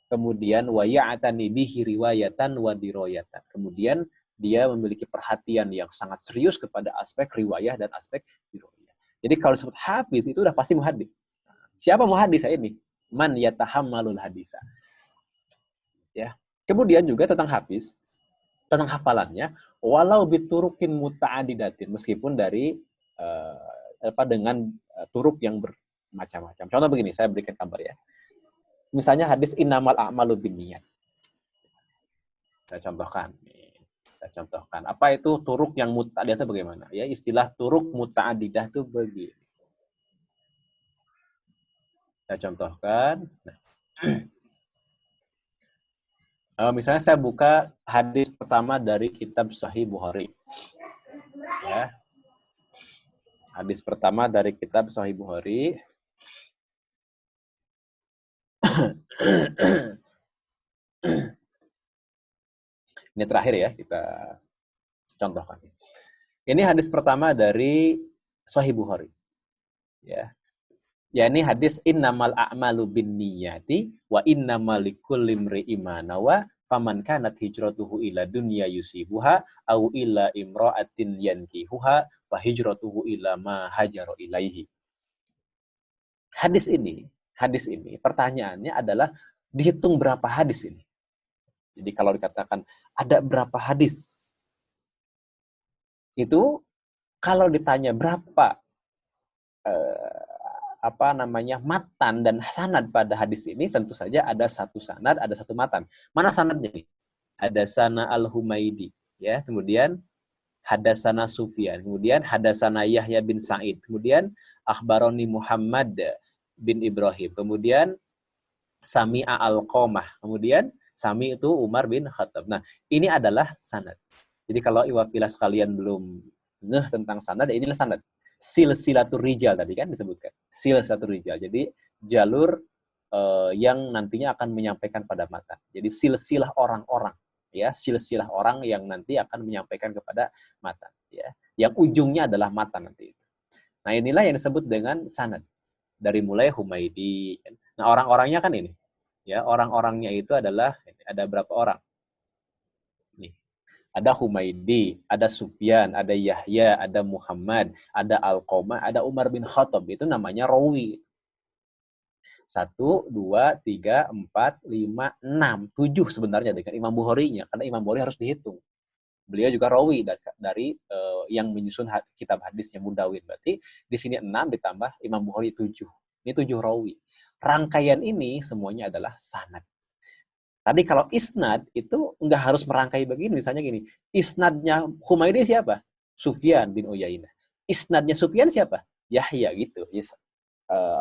kemudian wa ya'tani bihi riwayatan wa diroyatan. Kemudian dia memiliki perhatian yang sangat serius kepada aspek riwayah dan aspek diroyah. Jadi kalau disebut hafiz itu udah pasti muhadis. Siapa muhadis ini? Man yatahammalul hadisa. Ya. Kemudian juga tentang hafiz, tentang hafalannya, walau biturukin muta'adidatin, meskipun dari dengan turuk yang bermacam-macam. Contoh begini, saya berikan gambar ya. Misalnya hadis innamal a'malu binniyat. Saya contohkan. Apa itu turuk yang muta'adidah itu bagaimana? Ya, istilah turuk muta'adidah itu begini. Saya contohkan. Misalnya saya buka hadis pertama dari kitab Sahih Bukhari. Ya. Hadis pertama dari kitab Sahih Bukhari. Ini terakhir ya, kita contohkan. Ini hadis pertama dari Sahih Bukhari. Ya. Ya, ini hadis innamal a'malu binniyati wa innamal likulli imri'in ma nawa faman kanat hijratuhu ila dunya yusibuha au ila imra'atin yankihuha fa hijratuhu ila ma hajara ilaihi. Hadis ini pertanyaannya adalah dihitung berapa hadis ini. Jadi kalau dikatakan ada berapa hadis, itu kalau ditanya berapa matan dan sanad pada hadis ini, tentu saja ada satu sanad, ada satu matan. Mana sanadnya nih? Ada sana al-Humaidi, ya, kemudian hadasana Sufyan, kemudian hadasana Yahya bin Sa'id, kemudian akhbaroni Muhammad bin Ibrahim, kemudian Sami'a al-Qamah, kemudian Sami itu Umar bin Khattab. Nah, ini adalah sanad. Jadi kalau iwafilah sekalian belum ngeh tentang sanad, inilah sanad. Silsilatur rijal tadi kan disebutkan. Silsilatur rijal. Jadi jalur yang nantinya akan menyampaikan pada matan. Jadi silsilah orang-orang, ya, silsilah orang yang nanti akan menyampaikan kepada matan, ya. Yang ujungnya adalah matan nanti. Nah, inilah yang disebut dengan sanad. Dari mulai Humaidi, Nah, orang-orangnya kan ini. Ya, orang-orangnya itu adalah ada berapa orang? Nih. Ada Humaidi, ada Sufyan, ada Yahya, ada Muhammad, ada Alqamah, ada Umar bin Khattab. Itu namanya rawi. 1, 2, 3, 4, 5, 6, 7 sebenarnya dengan Imam Bukhari-nya. Karena Imam Bukhari harus dihitung. Beliau juga rawi dari yang menyusun kitab hadisnya Mudawin. Berarti di sini 6 ditambah Imam Bukhari 7. Ini 7 rawi. Rangkaian ini semuanya adalah sanad. Tadi kalau isnad itu nggak harus merangkai begini. Misalnya gini, isnadnya Humaydi siapa? Sufyan bin Uyainah. Isnadnya Sufyan siapa? Yahya gitu. Yes.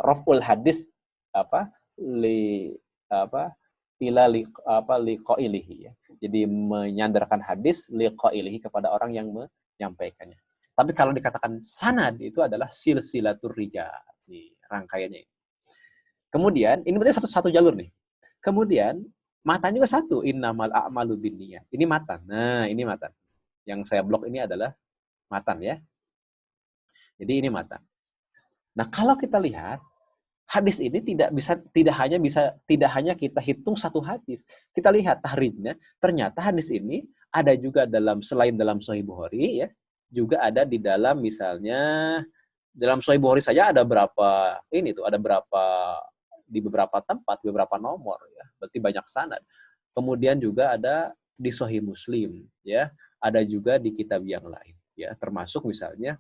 Raf'ul hadis apa li apa ila li apa liqailihi ya. Jadi menyandarkan hadis liqailihi kepada orang yang menyampaikannya. Tapi kalau dikatakan sanad itu adalah silsilatur rijal. Nih, rangkaiannya. Kemudian ini berarti satu jalur nih. Kemudian matan juga satu, innamal a'malu binniyat. Ini matan. Nah, ini matan. Yang saya blok ini adalah matan ya. Jadi ini matan. Nah, kalau kita lihat hadis ini tidak hanya kita hitung satu hadis. Kita lihat tahrijnya, ternyata hadis ini ada juga selain dalam Sahih Bukhari ya, juga ada di dalam misalnya dalam Sahih Bukhari saja ada berapa di beberapa tempat, beberapa nomor ya. Berarti banyak sanad. Kemudian juga ada di Sahih Muslim ya, ada juga di kitab yang lain ya, termasuk misalnya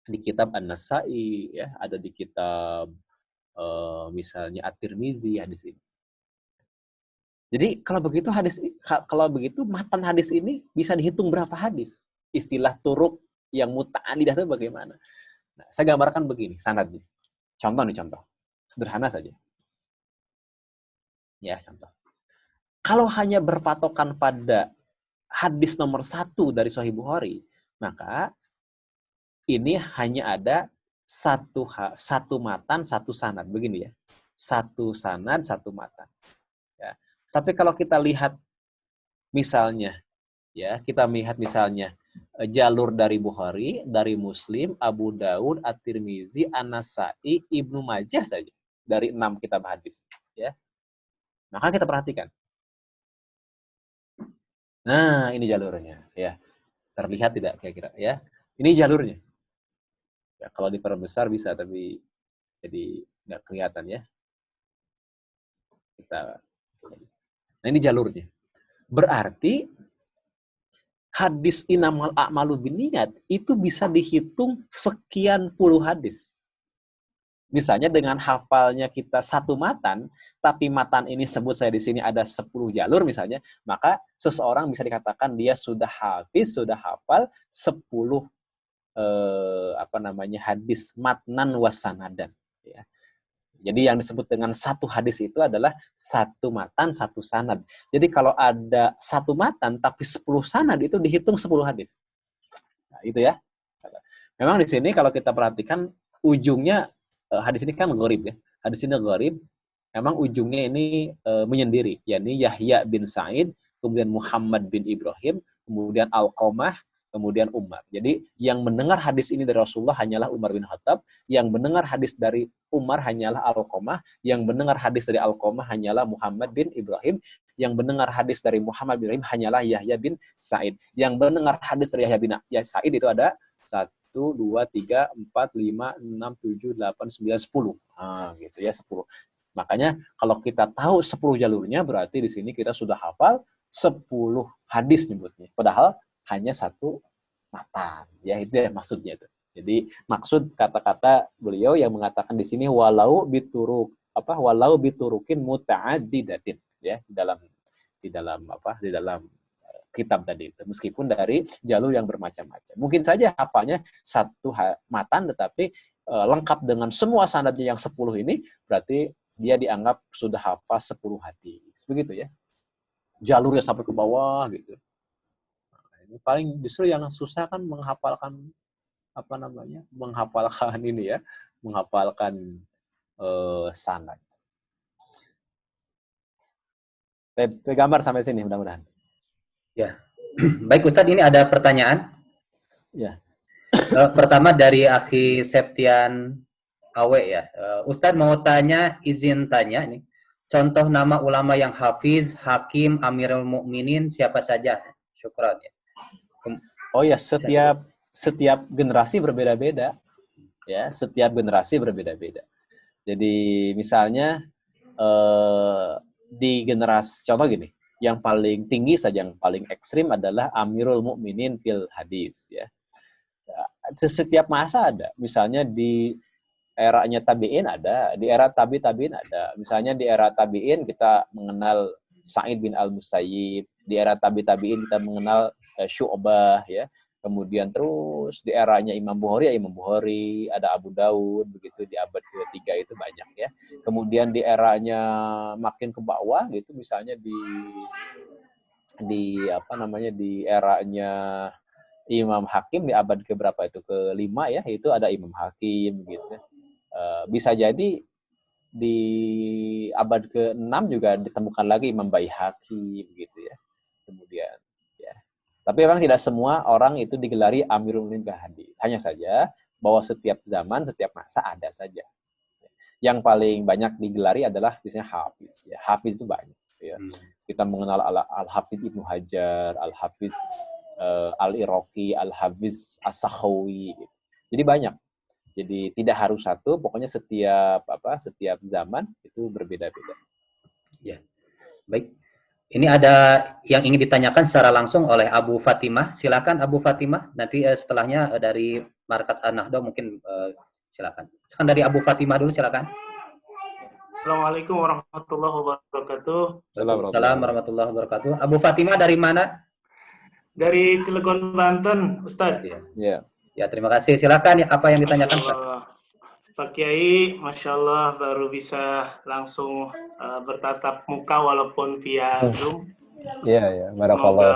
di kitab An-Nasa'i ya, ada di kitab misalnya At-Tirmizi hadis ini. Jadi kalau begitu matan hadis ini bisa dihitung berapa hadis? Istilah turuk yang muta'anidah itu bagaimana? Nah, saya gambarkan begini sanadnya. Contoh. Sederhana saja. Ya, contoh. Kalau hanya berpatokan pada hadis nomor 1 dari Sahih Bukhari, maka ini hanya ada satu matan, satu sanad. Begini ya. Satu sanad, satu matan. Ya. Tapi kalau kita lihat misalnya, jalur dari Bukhari, dari Muslim, Abu Daud, At-Tirmizi, An-Nasa'i, Ibnu Majah saja. Dari 6 kitab hadis. Ya. Maka kita perhatikan. Nah, ini jalurnya. Ya. Terlihat tidak kira-kira? Ya. Ini jalurnya. Ya, kalau diperbesar bisa, tapi jadi nggak kelihatan ya. Nah, ini jalurnya. Berarti hadis inamal a'malu binniyat itu bisa dihitung sekian puluh hadis. Misalnya dengan hafalnya kita satu matan, tapi matan ini sebut saya di sini ada 10 jalur misalnya, maka seseorang bisa dikatakan dia sudah hafiz, sudah hafal 10 hadis matnan wasanadan ya. Jadi yang disebut dengan satu hadis itu adalah satu matan, satu sanad. Jadi kalau ada satu matan tapi 10 sanad itu dihitung 10 hadis. Nah, itu ya. Memang di sini kalau kita perhatikan ujungnya hadis ini kan gharib ya. Hadis ini gharib. Memang ujungnya ini menyendiri, yakni Yahya bin Sa'id, kemudian Muhammad bin Ibrahim, kemudian Alqamah, kemudian Umar. Jadi yang mendengar hadis ini dari Rasulullah hanyalah Umar bin Khattab, yang mendengar hadis dari Umar hanyalah Alqamah, yang mendengar hadis dari Alqamah hanyalah Muhammad bin Ibrahim, yang mendengar hadis dari Muhammad bin Ibrahim hanyalah Yahya bin Sa'id. Yang mendengar hadis dari Yahya bin Sa'id itu ada 1, 2, 3, 4, 5, 6, 7, 8, 9, 10. Nah, gitu ya, 10. Makanya kalau kita tahu 10 jalurnya, berarti di sini kita sudah hafal 10 hadis nyebutnya. Padahal hanya satu matan. Ya, itu ya maksudnya itu. Jadi maksud kata-kata beliau yang mengatakan di sini walau biturukin muta'addidatin ya di dalam kitab tadi itu, meskipun dari jalur yang bermacam-macam. Mungkin saja hafalnya satu matan tetapi lengkap dengan semua sanadnya yang 10 ini, berarti dia dianggap sudah hafal 10 hadis. Begitu ya. Jalurnya sampai ke bawah gitu. Paling justru yang susah kan menghafalkan sanad. Gambar sampai sini mudah-mudahan. Ya, baik Ustadz, ini ada pertanyaan. Ya. Pertama dari Akhi Septian Awe ya. Ustadz mau izin tanya nih. Contoh nama ulama yang hafiz, hakim, amirul mukminin siapa saja? Syukran ya. Oh ya, setiap generasi berbeda-beda. Ya, setiap generasi berbeda-beda. Jadi misalnya di generasi, contoh gini, yang paling tinggi saja, yang paling ekstrim adalah Amirul Mukminin fil hadis. Ya, setiap masa ada. Misalnya di eranya tabi'in ada, di era tabi'in ada. Misalnya di era tabi'in kita mengenal Sa'id bin Al-Musayyib, di era tabi'in kita mengenal Syu'bah ya. Kemudian terus di eranya Imam Bukhari ya Imam Bukhari, ada Abu Daud, begitu di abad ke-3 itu banyak ya. Kemudian di eranya makin ke bawah gitu misalnya di apa namanya di eranya Imam Hakim di abad keberapa itu ke-5 ya, itu ada Imam Hakim gitu. Bisa jadi di abad ke-6 juga ditemukan lagi Imam Baihaqi begitu ya. Kemudian ya. Tapi memang tidak semua orang itu digelari Amirul Mukminin fil hadis. Hanya saja bahwa setiap zaman, setiap masa ada saja. Yang paling banyak digelari adalah biasanya Hafiz ya. Hafiz itu banyak ya. Kita mengenal Al-Hafiz Ibnu Hajar, Al-Hafiz Al-Iraqi, Al-Hafiz As-Sakhawi gitu. Jadi banyak. Jadi tidak harus satu, pokoknya setiap zaman itu berbeda-beda. Ya, baik. Ini ada yang ingin ditanyakan secara langsung oleh Abu Fatimah. Silakan Abu Fatimah. Nanti setelahnya dari Markas An-Nahdo mungkin silakan. Sekarang dari Abu Fatimah dulu silakan. Assalamualaikum warahmatullahi wabarakatuh. Waalaikumsalam warahmatullahi wabarakatuh. Abu Fatimah dari mana? Dari Cilegon, Banten, Ustaz. Ya. Ya, terima kasih. Silakan apa yang ditanyakan, Pak? Pak Kiai, Masya Allah baru bisa langsung bertatap muka walaupun via Zoom. Iya. Semoga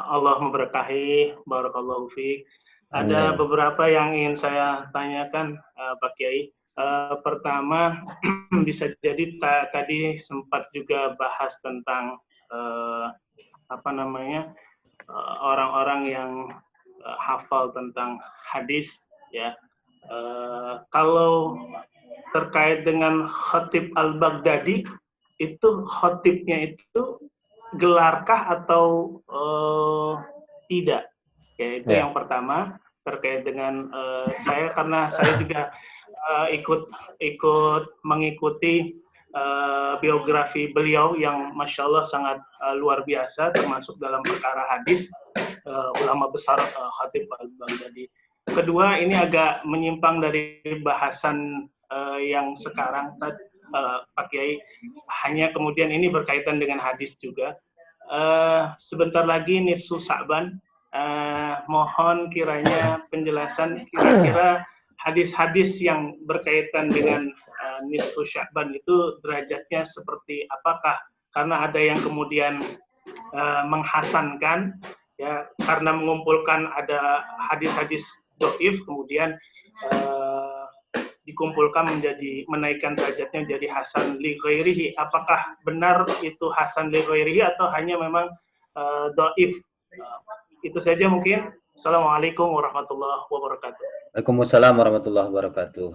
Allah memberkahi. Barakallahu fiik. Ada beberapa yang ingin saya tanyakan, Pak Kiai. Pertama, bisa jadi tadi sempat juga bahas tentang orang-orang yang hafal tentang hadis ya. Kalau terkait dengan Khatib Al-Baghdadi, itu khatibnya itu gelarkah atau tidak? Ya, itu yang pertama terkait dengan saya, karena saya juga ikut mengikuti biografi beliau yang Masya Allah sangat luar biasa, termasuk dalam perkara hadis, ulama besar Khatib Al-Baghdadi. Kedua, ini agak menyimpang dari bahasan yang sekarang, Pak Kiai, hanya kemudian ini berkaitan dengan hadis juga. Sebentar lagi Nisfu Sa'ban, mohon kiranya penjelasan kira-kira hadis-hadis yang berkaitan dengan Nisfu Sya'ban itu derajatnya seperti apakah? Karena ada yang kemudian menghasankan ya, karena mengumpulkan ada hadis-hadis dhaif, kemudian dikumpulkan menjadi menaikkan derajatnya menjadi hasan li ghairihi. Apakah benar itu hasan li ghairihi atau hanya memang dhaif? Itu saja mungkin. Assalamualaikum warahmatullahi wabarakatuh. Waalaikumsalam warahmatullahi wabarakatuh.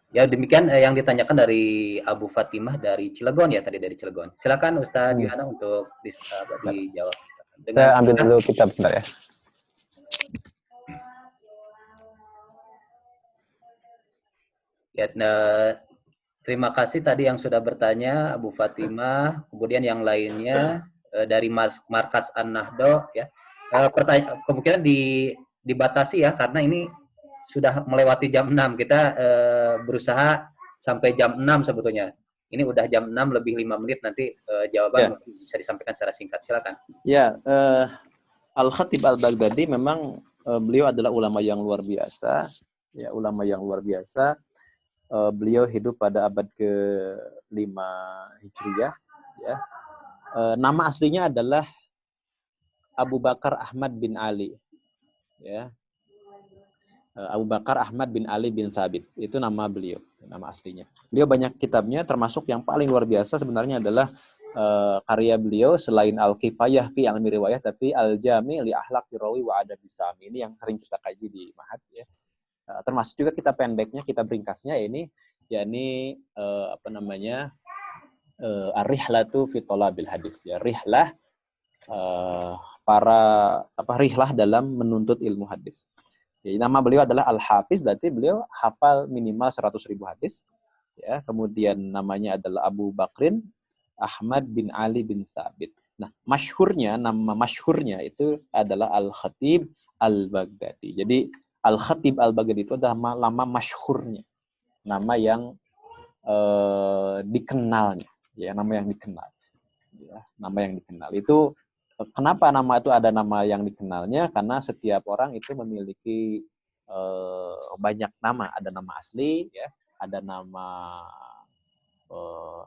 Ya, demikian yang ditanyakan dari Abu Fatimah dari Cilegon ya, tadi dari Cilegon. Silakan Ustaz Yohana untuk dijawab. Saya ambil dulu kitab bentar ya. Ya, terima kasih tadi yang sudah bertanya Abu Fatimah, kemudian yang lainnya dari Markas An-Nahdo ya. Kemungkinan dibatasi ya, karena ini sudah melewati jam 6. Kita berusaha sampai jam 6 sebetulnya. Ini udah jam 6 lebih 5 menit, nanti jawaban bisa disampaikan secara singkat. Silakan. Ya, Al-Khatib Al-Baghdadi memang beliau adalah ulama yang luar biasa. Ya, ulama yang luar biasa. Beliau hidup pada abad ke-5 Hijriyah. Ya. Nama aslinya adalah Abu Bakar Ahmad bin Ali. Ya. Abu Bakar Ahmad bin Ali bin Thabit. Itu nama beliau, nama aslinya. Beliau banyak kitabnya, termasuk yang paling luar biasa sebenarnya adalah karya beliau selain Al-Kifayah fi Ilmi Riwayah, tapi Al-Jami' li Akhlaqir Rawi wa Adab Sami. Ini yang sering kita kaji di Ma'had ya. Termasuk juga kitab pendeknya, kitab ringkasnya ini yakni ar-rihlatu fi thalabil hadis, ya, rihlah rihlah dalam menuntut ilmu hadis. Jadi nama beliau adalah Al-Hafiz, berarti beliau hafal minimal 100.000 hadis. Ya, kemudian namanya adalah Abu Bakrin Ahmad bin Ali bin Thabit. Nah, nama masyhurnya itu adalah Al-Khatib Al-Baghdadi. Jadi Al-Khatib Al-Baghdadi itu adalah nama masyhurnya, nama yang dikenalnya, ya, nama yang dikenal. Ya, nama yang dikenal. Itu kenapa nama itu ada nama yang dikenalnya? Karena setiap orang itu memiliki banyak nama. Ada nama asli, ya, ada nama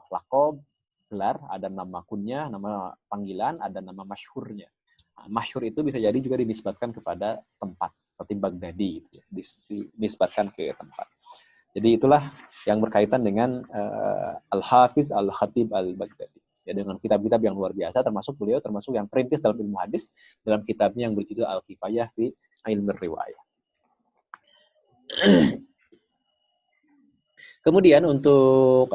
lakob, gelar, ada nama kunyah, nama panggilan, ada nama masyhurnya. Nah, masyhur itu bisa jadi juga dinisbatkan kepada tempat, seperti Baghdadi, gitu ya, dinisbatkan ke tempat. Jadi itulah yang berkaitan dengan Al-Hafiz Al-Khatib Al-Baghdadi. Ya, dengan kitab-kitab yang luar biasa, termasuk yang perintis dalam ilmu hadis, dalam kitabnya yang berjudul Al-Kifayah fi Ilmi Riwayah. Kemudian untuk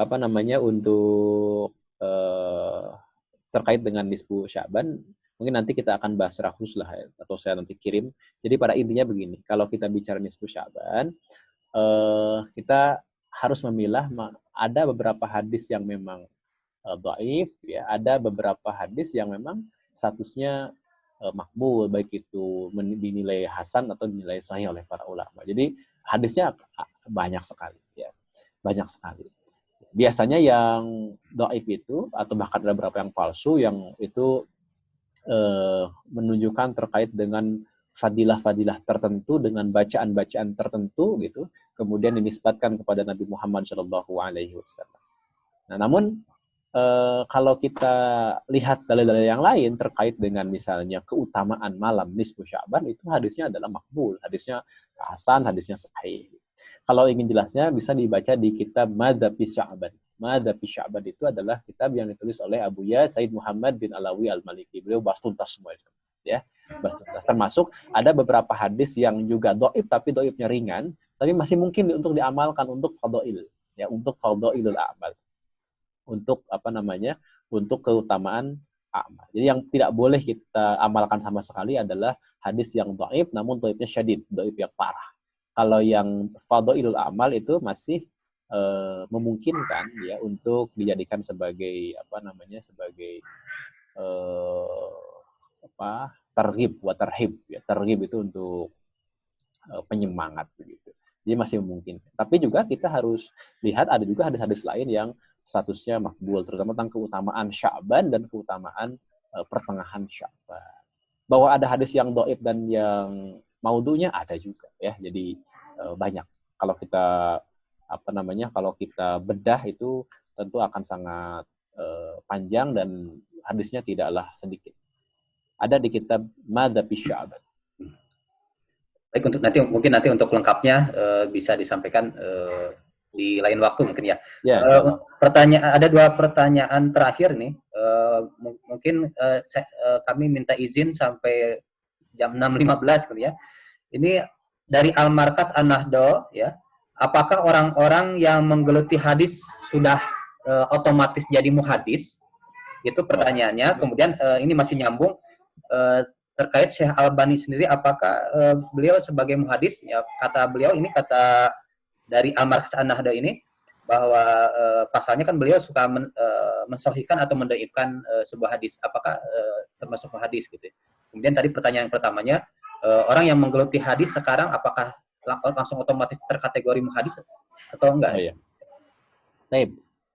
terkait dengan nisfu Sya'ban, mungkin nanti kita akan bahs secara khusus lah, ya, atau saya nanti kirim. Jadi pada intinya begini, kalau kita bicara nisfu Sya'ban, kita harus memilah, ada beberapa hadis yang memang dhaif, ya, ada beberapa hadis yang memang statusnya makbul, baik itu dinilai hasan atau dinilai sahih oleh para ulama. Jadi hadisnya banyak sekali, ya, banyak sekali. Biasanya yang dhaif itu, atau bahkan ada beberapa yang palsu, yang itu menunjukkan terkait dengan fadilah-fadilah tertentu, dengan bacaan-bacaan tertentu, gitu, kemudian dinisbatkan kepada Nabi Muhammad SAW. Nah, namun kalau kita lihat dalil-dalil yang lain terkait dengan misalnya keutamaan malam nisfu Sya'ban, itu hadisnya adalah makbul, hadisnya hasan, hadisnya sahih. Kalau ingin jelasnya bisa dibaca di kitab Madhabi Sya'ban. Madhabi Sya'ban itu adalah kitab yang ditulis oleh Abu Ya Said Muhammad bin Alawi Al-Maliki. Beliau bahas tuntas semua itu, ya, bahas tuntas. Termasuk ada beberapa hadis yang juga dhaif, tapi dhaifnya ringan, tapi masih mungkin untuk diamalkan untuk fadhail, ya, untuk fadhailul a'mal. Untuk untuk keutamaan amal. Jadi yang tidak boleh kita amalkan sama sekali adalah hadis yang dhaif, namun dhaifnya syadid, dhaif yang parah. Kalau yang fadhailul amal itu masih memungkinkan, ya, untuk dijadikan sebagai sebagai targhib wa tarhib, ya. Targhib itu untuk penyemangat, begitu. Jadi masih memungkinkan. Tapi juga kita harus lihat ada juga hadis-hadis lain yang statusnya makbul, terutama tentang keutamaan Sya'ban dan keutamaan pertengahan Sya'ban. Bahwa ada hadis yang dhaif dan yang maudhu'nya ada juga, ya. Jadi banyak. Kalau kita bedah itu tentu akan sangat panjang dan hadisnya tidaklah sedikit. Ada di kitab Madhabi Sya'ban. Baik, mungkin nanti untuk lengkapnya bisa disampaikan di lain waktu mungkin, ya. Ada 2 pertanyaan terakhir nih. Mungkin kami minta izin sampai jam 6.15 gitu, ya. Ini dari Al-Markas An-Nahdo, ya. Apakah orang-orang yang menggeluti hadis sudah otomatis jadi muhadis? Itu pertanyaannya. Kemudian ini masih nyambung terkait Syekh Albani sendiri, apakah beliau sebagai muhadis, ya, kata beliau ini, kata dari Al-Markas An-Nahdo ini, bahwa pasalnya kan beliau suka mensohikan atau mendaifkan sebuah hadis, apakah termasuk hadis, gitu. Kemudian tadi pertanyaan pertamanya, orang yang menggeluti hadis sekarang apakah langsung otomatis terkategori muhadis atau enggak? Oh, iya. Baik.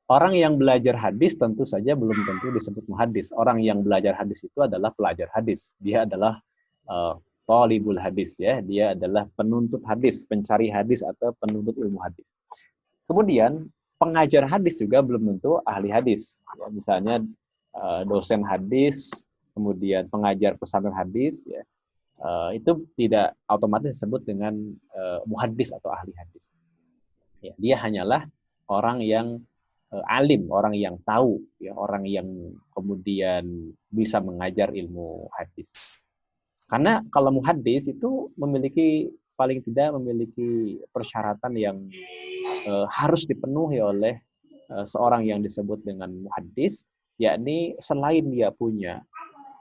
Orang yang belajar hadis tentu saja belum tentu disebut muhadis. Orang yang belajar hadis itu adalah pelajar hadis. Dia adalah talibul hadis, ya. Dia adalah penuntut hadis, pencari hadis atau penuntut ilmu hadis. Kemudian pengajar hadis juga belum tentu ahli hadis. Ya, misalnya dosen hadis, kemudian pengajar pesantren hadis, ya, itu tidak otomatis disebut dengan muhadis atau ahli hadis. Ya, dia hanyalah orang yang alim, orang yang tahu, ya, orang yang kemudian bisa mengajar ilmu hadis. Karena kalau muhadis itu paling tidak memiliki persyaratan yang harus dipenuhi oleh seorang yang disebut dengan muhaddis, yakni selain dia punya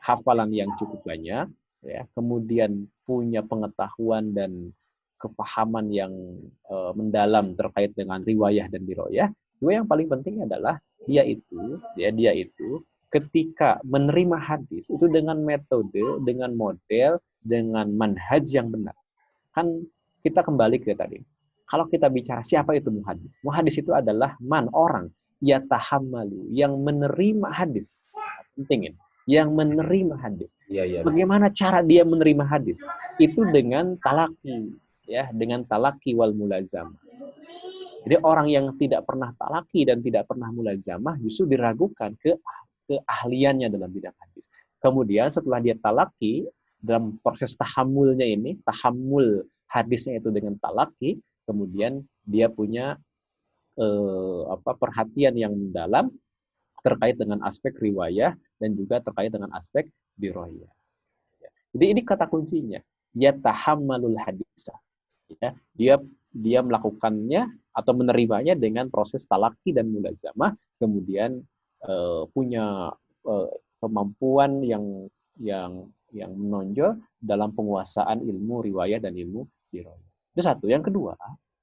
hafalan yang cukup banyak, ya, kemudian punya pengetahuan dan kepahaman yang mendalam terkait dengan riwayah dan diroyah, juga yang paling penting adalah dia itu ketika menerima hadis itu dengan metode, dengan model, dengan manhaj yang benar. Kan kita kembali ke tadi. Kalau kita bicara siapa itu muhadis? Muhadis itu adalah orang yatahammalu, yang menerima hadis. Penting ini. Yang menerima hadis. Iya. Bagaimana cara dia menerima hadis? Itu dengan talaki, ya, dengan talaki wal mulazamah. Jadi orang yang tidak pernah talaki dan tidak pernah mulazamah justru diragukan keahliannya dalam bidang hadis. Kemudian setelah dia talaki, dalam proses tahammulnya ini, tahammul hadisnya itu dengan talaki, kemudian dia punya perhatian yang mendalam terkait dengan aspek riwayah dan juga terkait dengan aspek diroyah. Jadi ini kata kuncinya, yatahammalul hadisa. Ya, dia melakukannya atau menerimanya dengan proses talaki dan mulazamah, kemudian punya kemampuan yang menonjol dalam penguasaan ilmu riwayah dan ilmu diroyah. Itu satu. Yang kedua,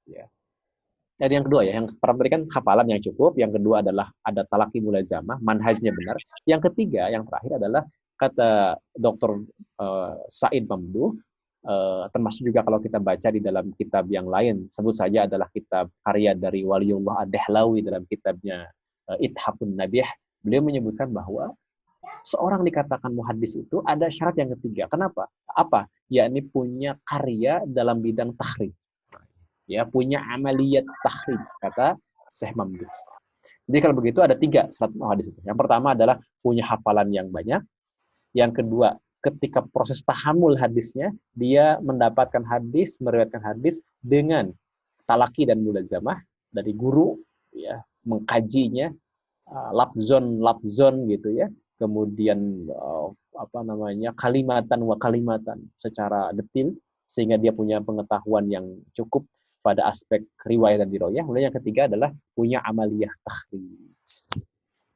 ya. Yang pertama tadi kan hafalan yang cukup, yang kedua adalah ada talaki mulazamah, manhajnya benar. Yang ketiga, yang terakhir adalah kata Dr. Said Mamduh, termasuk juga kalau kita baca di dalam kitab yang lain, sebut saja adalah kitab karya dari Waliullah Ad-Dahlawi dalam kitabnya Ithaqun Nabih, beliau menyebutkan bahwa seorang dikatakan muhaddis itu ada syarat yang ketiga. Kenapa? Apa? Yakni punya karya dalam bidang takhrij. Ya, punya amaliyat takhrij, kata Syekh Mamduh. Jadi kalau begitu ada 3 syarat muhaddis itu. Yang pertama adalah punya hafalan yang banyak. Yang kedua, ketika proses tahammul hadisnya, dia mendapatkan hadis, meriwayatkan hadis dengan talaki dan mulazamah dari guru, ya, mengkajinya labzon gitu ya. Kemudian kalimatan wa kalimatan secara detil sehingga dia punya pengetahuan yang cukup pada aspek riwayat dan diroyah. Kemudian yang ketiga adalah punya amaliyah takhrij.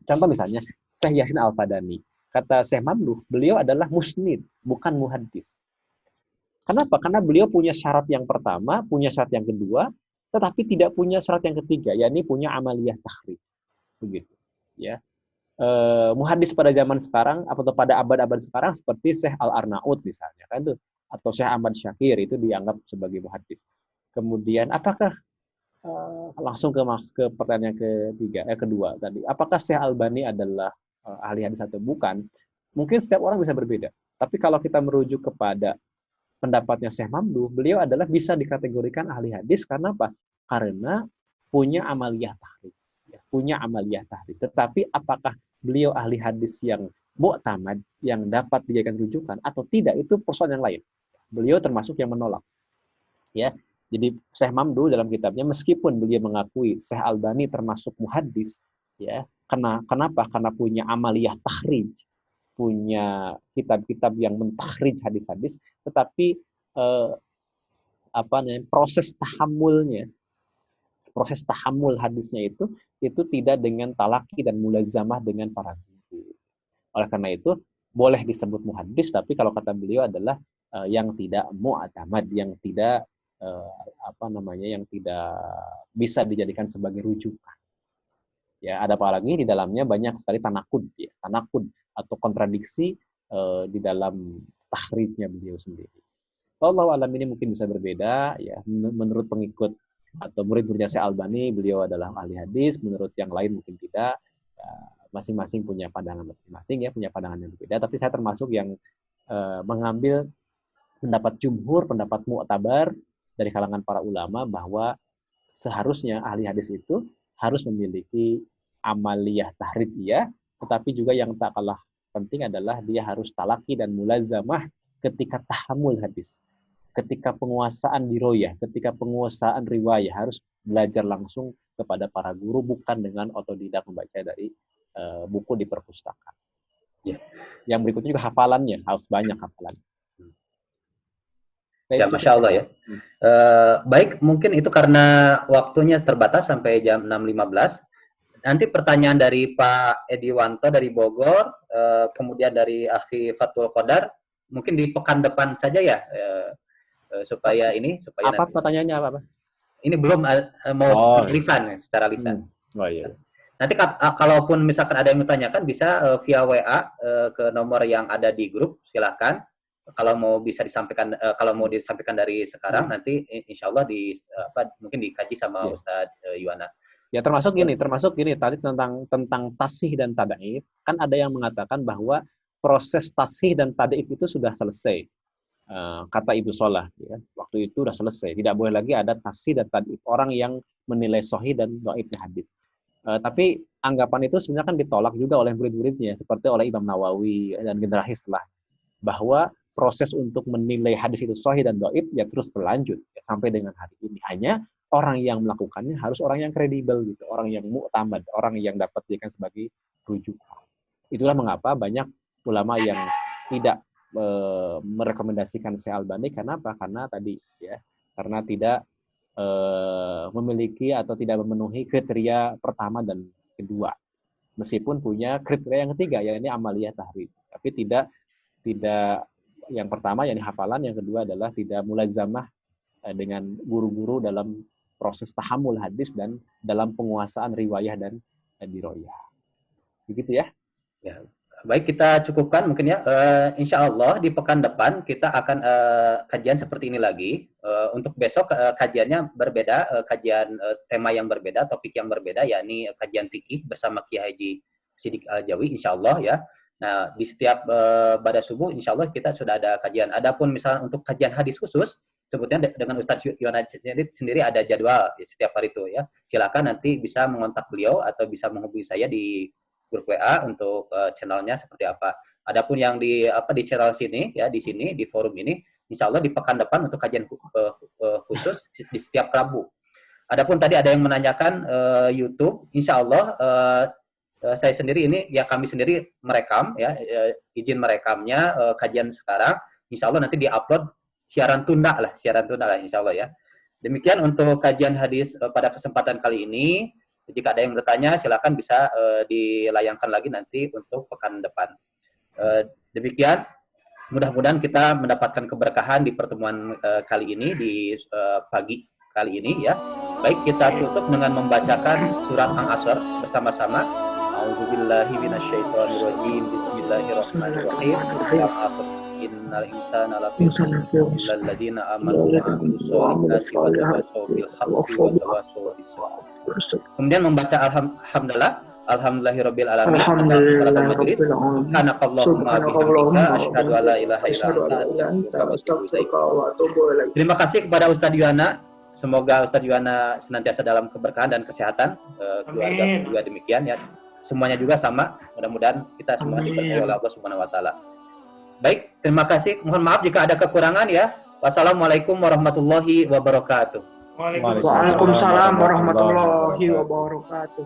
Contoh misalnya Syekh Yasin Al-Fadani. Kata Syekh Mamduh, beliau adalah musnid, bukan muhaddis. Kenapa? Karena beliau punya syarat yang pertama, punya syarat yang kedua, tetapi tidak punya syarat yang ketiga, yakni punya amaliyah takhrij. Begitu, ya. Muhaddis pada zaman sekarang atau pada abad-abad sekarang seperti Syekh Al-Arnaud misalnya, kan itu, atau Syekh Ahmad Syakir itu dianggap sebagai muhaddis. Kemudian apakah langsung ke pertanyaan kedua tadi, apakah Syekh Albani adalah ahli hadis atau bukan? Mungkin setiap orang bisa berbeda. Tapi kalau kita merujuk kepada pendapatnya Syekh Mamduh, beliau adalah bisa dikategorikan ahli hadis karena apa? Karena punya amaliyah takhrij. Ya, punya amaliyah takhrij. Tetapi apakah beliau ahli hadis yang mu'tamad, yang dapat dijadikan rujukan atau tidak, itu persoalan yang lain. Beliau termasuk yang menolak. Ya. Jadi Syekh Mamduh dalam kitabnya, meskipun beliau mengakui Syekh Albani termasuk muhaddis, ya, kenapa? Karena punya amaliyah takhrij, punya kitab-kitab yang mentakhrij hadis-hadis, tetapi proses tahammul hadisnya itu tidak dengan talaki dan mulazamah dengan para guru. Oleh karena itu boleh disebut muhaddis, tapi kalau kata beliau adalah yang tidak mu'tamad, yang tidak yang tidak bisa dijadikan sebagai rujukan. Ya, ada apalagi di dalamnya banyak sekali tanakud atau kontradiksi di dalam takhrijnya beliau sendiri. Wallahu alam, ini mungkin bisa berbeda ya. Menurut pengikut atau murid-muridnya Syekh Albani, beliau adalah ahli hadis, menurut yang lain mungkin tidak. Ya, masing-masing punya pandangan masing-masing, ya, punya pandangan yang berbeda, tapi saya termasuk yang mengambil pendapat jumhur, pendapat mu'tabar dari kalangan para ulama bahwa seharusnya ahli hadis itu harus memiliki amaliyah tahrijiyah, tetapi juga yang tak kalah penting adalah dia harus talaki dan mulazamah ketika tahammul hadis, ketika penguasaan diroyah, ketika penguasaan riwayah, harus belajar langsung kepada para guru, bukan dengan otodidak membaca dari buku di perpustakaan. Ya. Yang berikutnya juga hafalannya, harus banyak hafalan. Ya, Masya Allah ya. Baik, mungkin itu karena waktunya terbatas sampai jam 6.15. Nanti pertanyaan dari Pak Ediwanto dari Bogor, kemudian dari Akhi Fatul Qadar, mungkin di pekan depan saja ya, supaya apa nanti. pertanyaannya apa? Ini belum mau lisan, secara lisan. Oh iya. Nanti kalaupun misalkan ada yang bertanyakan bisa via WA ke nomor yang ada di grup, silakan. Kalau mau bisa disampaikan, kalau mau disampaikan dari sekarang, nanti insya Allah mungkin dikaji sama Ustadz Yuwana. Ya termasuk gini tadi tentang tasih dan tadaif, kan ada yang mengatakan bahwa proses tasih dan tadaif itu sudah selesai. Kata Ibu Solah, ya, waktu itu sudah selesai, tidak boleh lagi ada tasih dan tadaif, orang yang menilai sahih dan dhaifnya hadis. Tapi anggapan itu sebenarnya kan ditolak juga oleh murid-muridnya, seperti oleh Imam Nawawi dan generasi setelah, bahwa proses untuk menilai hadis itu sahih dan dhaif ya terus berlanjut ya, sampai dengan hari ini. Hanya orang yang melakukannya harus orang yang kredibel gitu, orang yang mu'tamad, orang yang dapat dijadikan sebagai rujukan. Itulah mengapa banyak ulama yang tidak merekomendasikan Syekh Albani. Karena apa? Karena tadi ya, karena tidak memiliki atau tidak memenuhi kriteria pertama dan kedua. Meskipun punya kriteria yang ketiga, yakni amaliyah tahrij. Tapi tidak yang pertama yakni hafalan, yang kedua adalah tidak mulazamah dengan guru-guru dalam proses tahammul hadis dan dalam penguasaan riwayah dan diroyah. Begitu ya? Ya. Baik, kita cukupkan mungkin ya. Insya Allah di pekan depan kita akan kajian seperti ini lagi. Untuk besok kajiannya berbeda, kajian tema yang berbeda, topik yang berbeda, yakni kajian fikih bersama Kiai Haji Sidik Al-Jawi, insya Allah ya. Nah, di setiap pada subuh, insya Allah kita sudah ada kajian. Adapun misalnya untuk kajian hadis khusus, sebutnya dengan Ustadz Yuwana sendiri ada jadwal ya, setiap hari itu ya. Silakan nanti bisa mengontak beliau atau bisa menghubungi saya di grup WA untuk channelnya seperti apa. Adapun yang di channel sini ya, di sini di forum ini, insya Allah di pekan depan untuk kajian khusus di setiap Rabu. Adapun tadi ada yang menanyakan YouTube, insya Allah saya sendiri ini ya, kami sendiri merekam ya, izin merekamnya kajian sekarang, insya Allah nanti diupload siaran tunda lah insya Allah ya. Demikian untuk kajian hadis pada kesempatan kali ini. Jika ada yang bertanya silakan bisa dilayangkan lagi nanti untuk pekan depan. Demikian, mudah-mudahan kita mendapatkan keberkahan di pertemuan kali ini, di pagi kali ini ya. Baik, kita tutup dengan membacakan surat Al-Asr bersama-sama. A'udzubillahi minasyaitonirrajim. Bismillahirrahmanirrahim. Wal-'asr. Innal insana lafi khusr illa alladziina aamanu wa 'amilus shalihati wa tawassaw bil haqqi wa tawassaw bis sabr. Kemudian membaca alhamdulillah, alhamdulillahirabbil alamin. Subhanakallahumma asyhadu an la ilaha illa anta. Terima kasih kepada Ustadz Yuwana. Semoga Ustadz Yuwana senantiasa dalam keberkahan dan kesehatan. Keluarga juga demikian ya. Semuanya juga sama. Mudah-mudahan kita semua diberkahi oleh Allah Subhanahu wa taala. Baik, terima kasih. Mohon maaf jika ada kekurangan ya. Wassalamualaikum warahmatullahi wabarakatuh. Waalaikumsalam warahmatullahi wabarakatuh.